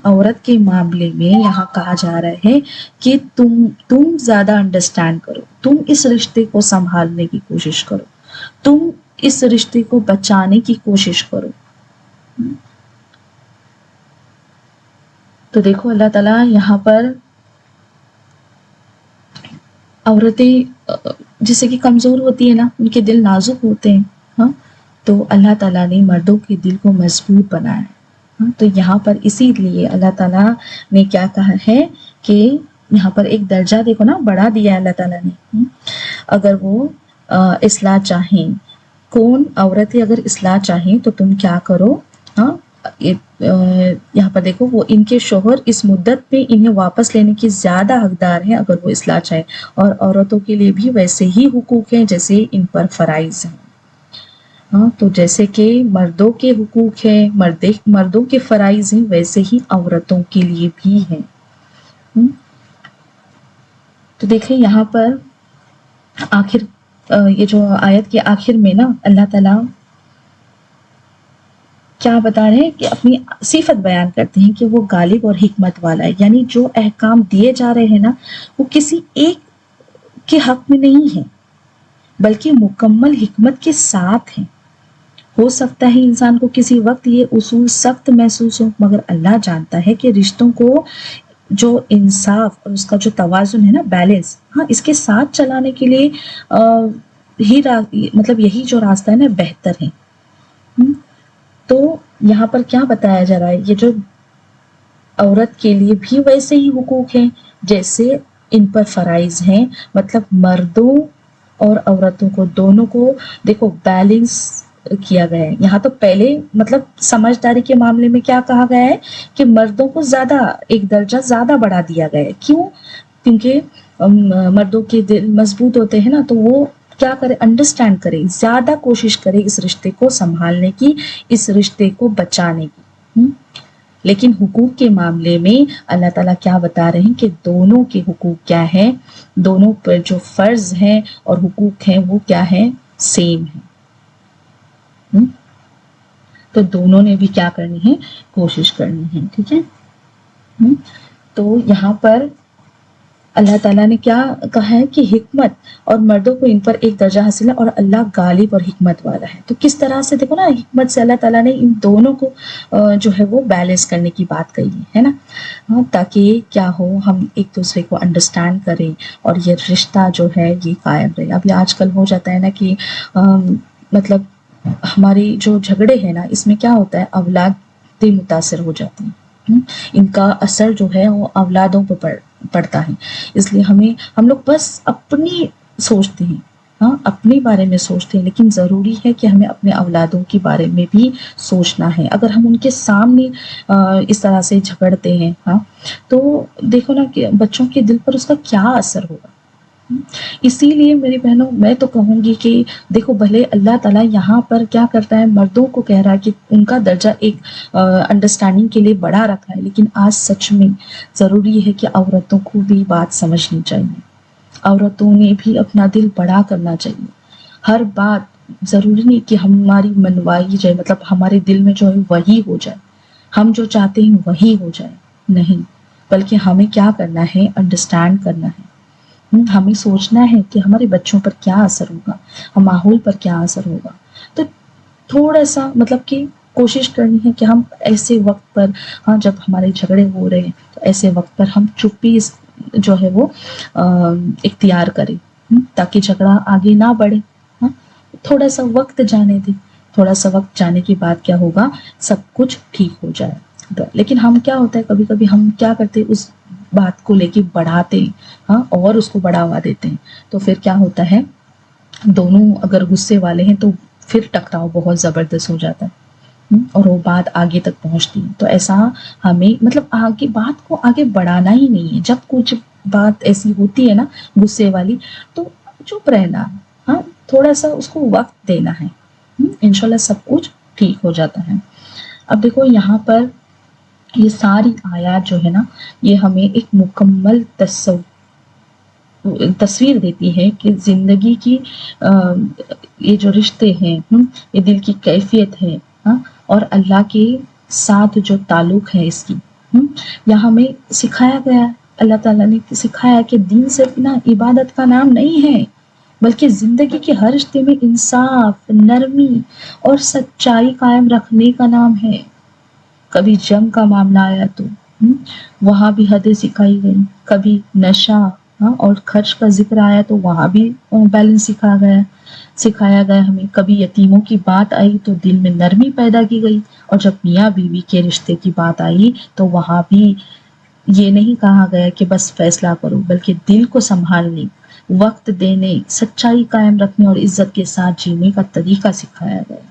عورت کے معاملے میں یہاں کہا جا رہا ہے کہ تم زیادہ انڈرسٹینڈ کرو، تم اس رشتے کو سنبھالنے کی کوشش کرو، تم اس رشتے کو بچانے کی کوشش کرو. تو دیکھو اللہ تعالیٰ یہاں پر عورتیں جیسے کہ کمزور ہوتی ہے نا، ان کے دل نازک ہوتے ہیں. ہاں، تو اللہ تعالیٰ نے مردوں کے دل کو مضبوط بنایا ہے. ہاں، تو یہاں پر اسی لیے اللہ تعالیٰ نے کیا کہا ہے کہ یہاں پر ایک درجہ دیکھو نا بڑھا دیا ہے اللہ تعالیٰ نے. اگر وہ اصلاح چاہیں، کون عورتیں اگر اصلاح چاہیں تو تم کیا کرو. ہاں، یہاں پر دیکھو وہ ان کے شوہر اس مدت پہ انہیں واپس لینے کی زیادہ حقدار ہیں اگر وہ اصلاح چاہیں، اور عورتوں کے لیے بھی ویسے ہی حقوق ہیں جیسے ان پر فرائض ہیں. ہاں، تو جیسے کہ مردوں کے حقوق ہیں، مردوں کے فرائض ہیں، ویسے ہی عورتوں کے لیے بھی ہیں. تو دیکھیں یہاں پر آخر یہ جو آیت کے آخر میں نا اللہ تعالیٰ کیا بتا رہے ہیں کہ اپنی صفت بیان کرتے ہیں کہ وہ غالب اور حکمت والا ہے. یعنی جو احکام دیے جا رہے ہیں نا وہ کسی ایک کے حق میں نہیں ہے بلکہ مکمل حکمت کے ساتھ ہیں. ہو سکتا ہے انسان کو کسی وقت یہ اصول سخت محسوس ہو، مگر اللہ جانتا ہے کہ رشتوں کو جو انصاف اور اس کا جو توازن ہے نا، بیلنس، ہاں، اس کے ساتھ چلانے کے لیے مطلب یہی جو راستہ ہے نا بہتر ہے. تو یہاں پر کیا بتایا جا رہا ہے، یہ جو عورت کے لیے بھی ویسے ہی حقوق ہیں جیسے ان پر فرائض ہیں. مطلب مردوں اور عورتوں کو دونوں کو دیکھو بیلنس کیا گیا ہے. یہاں تو پہلے مطلب سمجھداری کے معاملے میں کیا کہا گیا ہے کہ مردوں کو زیادہ ایک درجہ زیادہ بڑھا دیا گیا ہے. کیوں؟ کیونکہ مردوں کے دل مضبوط ہوتے ہیں نا، تو وہ کیا کرے، انڈرسٹینڈ کرے، زیادہ کوشش کرے اس رشتے کو سنبھالنے کی، اس رشتے کو بچانے کی. لیکن حقوق کے معاملے میں اللہ تعالیٰ کیا بتا رہے ہیں کہ دونوں کے حقوق کیا ہیں، دونوں پر جو فرض ہیں اور حقوق ہیں وہ کیا ہیں، سیم ہیں. تو دونوں نے بھی کیا کرنی ہے، کوشش کرنی ہے. ٹھیک ہے. تو یہاں پر اللہ تعالیٰ نے کیا کہا ہے کہ حکمت اور مردوں کو ان پر ایک درجہ حاصل ہے اور اللہ غالب اور حکمت والا ہے. تو کس طرح سے دیکھو نا حکمت سے اللہ تعالیٰ نے ان دونوں کو جو ہے وہ بیلنس کرنے کی بات کہی ہے نا. تاکہ کیا ہو، ہم ایک دوسرے کو انڈرسٹینڈ کریں اور یہ رشتہ جو ہے یہ قائم رہے. ابھی آج کل ہو جاتا ہے نا کہ مطلب ہماری جو جھگڑے ہیں نا اس میں کیا ہوتا ہے، اولادیں متاثر ہو جاتی ہیں. ان کا اثر جو ہے وہ اولادوں پہ پڑتا ہے. اس لیے ہم لوگ بس اپنی سوچتے ہیں، ہاں، اپنے بارے میں سوچتے ہیں، لیکن ضروری ہے کہ ہمیں اپنے اولادوں کے بارے میں بھی سوچنا ہے. اگر ہم ان کے سامنے اس طرح سے جھگڑتے ہیں، ہاں، تو دیکھو نا کہ بچوں کے دل پر اس کا کیا اثر ہوگا. اسی لیے میری بہنوں میں تو کہوں گی کہ دیکھو بھلے اللہ تعالیٰ یہاں پر کیا کرتا ہے، مردوں کو کہہ رہا ہے کہ ان کا درجہ ایک انڈرسٹینڈنگ کے لیے بڑا رکھا ہے، لیکن آج سچ میں ضروری ہے کہ عورتوں کو بھی بات سمجھنی چاہیے. عورتوں نے بھی اپنا دل بڑا کرنا چاہیے. ہر بات ضروری نہیں کہ ہماری منوائی جائے، مطلب ہمارے دل میں جو ہے وہی ہو جائے، ہم جو چاہتے ہیں وہی ہو جائے، نہیں، بلکہ ہمیں کیا کرنا ہے، انڈرسٹینڈ کرنا ہے. ہمیں سوچنا ہے کہ ہمارے بچوں پر کیا اثر ہوگا، ماحول پر کیا اثر ہوگا. تو تھوڑا سا مطلب کہ کوشش کرنی ہے کہ ہم ایسے وقت پر، ہاں، جب ہمارے جھگڑے ہو رہے ہیں تو ایسے وقت پر ہم چپی جو ہے وہ اختیار کریں تاکہ جھگڑا آگے نہ بڑھے. ہاں، تھوڑا سا وقت جانے دیں. تھوڑا سا وقت جانے کے بعد کیا ہوگا، سب کچھ ٹھیک ہو جائے گا۔ لیکن ہم کیا ہوتا ہے کبھی کبھی ہم کیا کرتے ہیں، اس بات کو لے کے بڑھاتے ہیں، ہاں، اور اس کو بڑھاوا دیتے ہیں، تو پھر کیا ہوتا ہے، دونوں اگر غصے والے ہیں تو پھر ٹکراؤ بہت زبردست ہو جاتا ہے، اور وہ بات آگے تک پہنچتی ہے۔ تو ایسا ہمیں مطلب آگے بات کو آگے بڑھانا ہی نہیں ہے۔ جب کچھ بات ایسی ہوتی ہے نا غصے والی، تو چپ رہنا، ہاں، تھوڑا سا اس کو وقت دینا ہے، انشاءاللہ سب کچھ ٹھیک ہو جاتا ہے۔ اب دیکھو یہاں پر یہ ساری آیات جو ہے نا، یہ ہمیں ایک مکمل تصویر دیتی ہے کہ زندگی کی یہ جو رشتے ہیں، یہ دل کی کیفیت ہے، ہاں، اور اللہ کے ساتھ جو تعلق ہے اس کی، یہاں ہمیں سکھایا گیا، اللہ تعالیٰ نے سکھایا کہ دین صرف نا عبادت کا نام نہیں ہے، بلکہ زندگی کے ہر رشتے میں انصاف، نرمی اور سچائی قائم رکھنے کا نام ہے۔ کبھی جنگ کا معاملہ آیا تو وہاں بھی حدیں سکھائی گئی، کبھی نشہ، ہاں، اور خرچ کا ذکر آیا تو وہاں بھی بیلنس سکھایا گیا ہمیں۔ کبھی یتیموں کی بات آئی تو دل میں نرمی پیدا کی گئی، اور جب میاں بیوی کے رشتے کی بات آئی تو وہاں بھی یہ نہیں کہا گیا کہ بس فیصلہ کرو، بلکہ دل کو سنبھالنے، وقت دینے، سچائی قائم رکھنے اور عزت کے ساتھ جینے کا طریقہ سکھایا گیا۔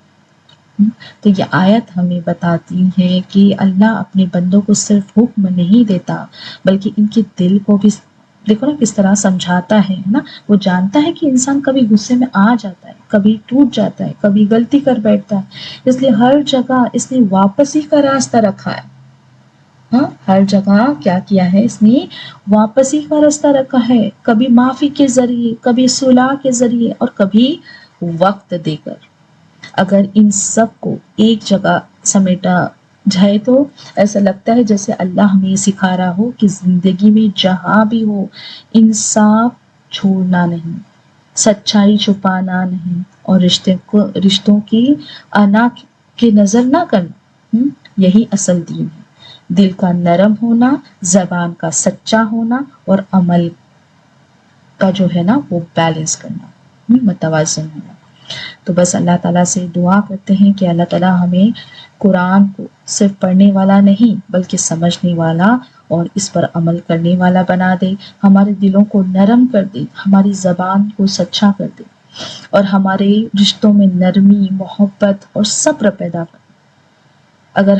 تو یہ آیت ہمیں بتاتی ہے کہ اللہ اپنے بندوں کو صرف حکم نہیں دیتا، بلکہ ان کے دل کو بھی دیکھو نا کس طرح سمجھاتا ہے نا۔ وہ جانتا ہے کہ انسان کبھی غصے میں آ جاتا ہے، کبھی ٹوٹ جاتا ہے، کبھی غلطی کر بیٹھتا ہے، اس لیے ہر جگہ اس نے واپسی کا راستہ رکھا ہے، ہاں، ہر جگہ کیا کیا ہے، اس نے واپسی کا راستہ رکھا ہے، کبھی معافی کے ذریعے، کبھی صلح کے ذریعے، اور کبھی وقت دے کر۔ اگر ان سب کو ایک جگہ سمیٹا جائے تو ایسا لگتا ہے جیسے اللہ ہمیں یہ سکھا رہا ہو کہ زندگی میں جہاں بھی ہو، انصاف چھوڑنا نہیں، سچائی چھپانا نہیں، اور رشتوں کی انا کی نظر نہ کرنا، یہی اصل دین ہے۔ دل کا نرم ہونا، زبان کا سچا ہونا، اور عمل کا جو ہے نا وہ بیلنس کرنا، متوازن ہونا۔ تو بس اللہ تعالیٰ سے دعا کرتے ہیں کہ اللہ تعالیٰ ہمیں قرآن کو صرف پڑھنے والا نہیں بلکہ سمجھنے والا اور اس پر عمل کرنے والا بنا دے، ہمارے دلوں کو نرم کر دے، ہماری زبان کو سچا کر دے، اور ہمارے رشتوں میں نرمی، محبت اور صبر پیدا کر دے۔ اگر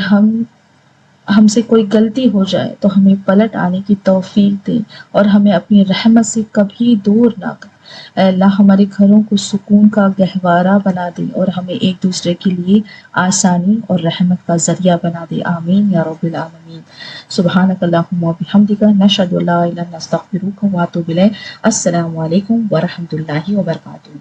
ہم سے کوئی غلطی ہو جائے تو ہمیں پلٹ آنے کی توفیق دے، اور ہمیں اپنی رحمت سے کبھی دور نہ کر۔ اے اللہ ہمارے گھروں کو سکون کا گہوارہ بنا دے، اور ہمیں ایک دوسرے کے لیے آسانی اور رحمت کا ذریعہ بنا دے، آمین یا رب العالمین۔ سبحانک اللہم و بحمدک، نشہد ان لا الہ الا انت، نستغفرک و نتوب الیک۔ السلام علیکم ورحمۃ اللہ وبرکاتہ۔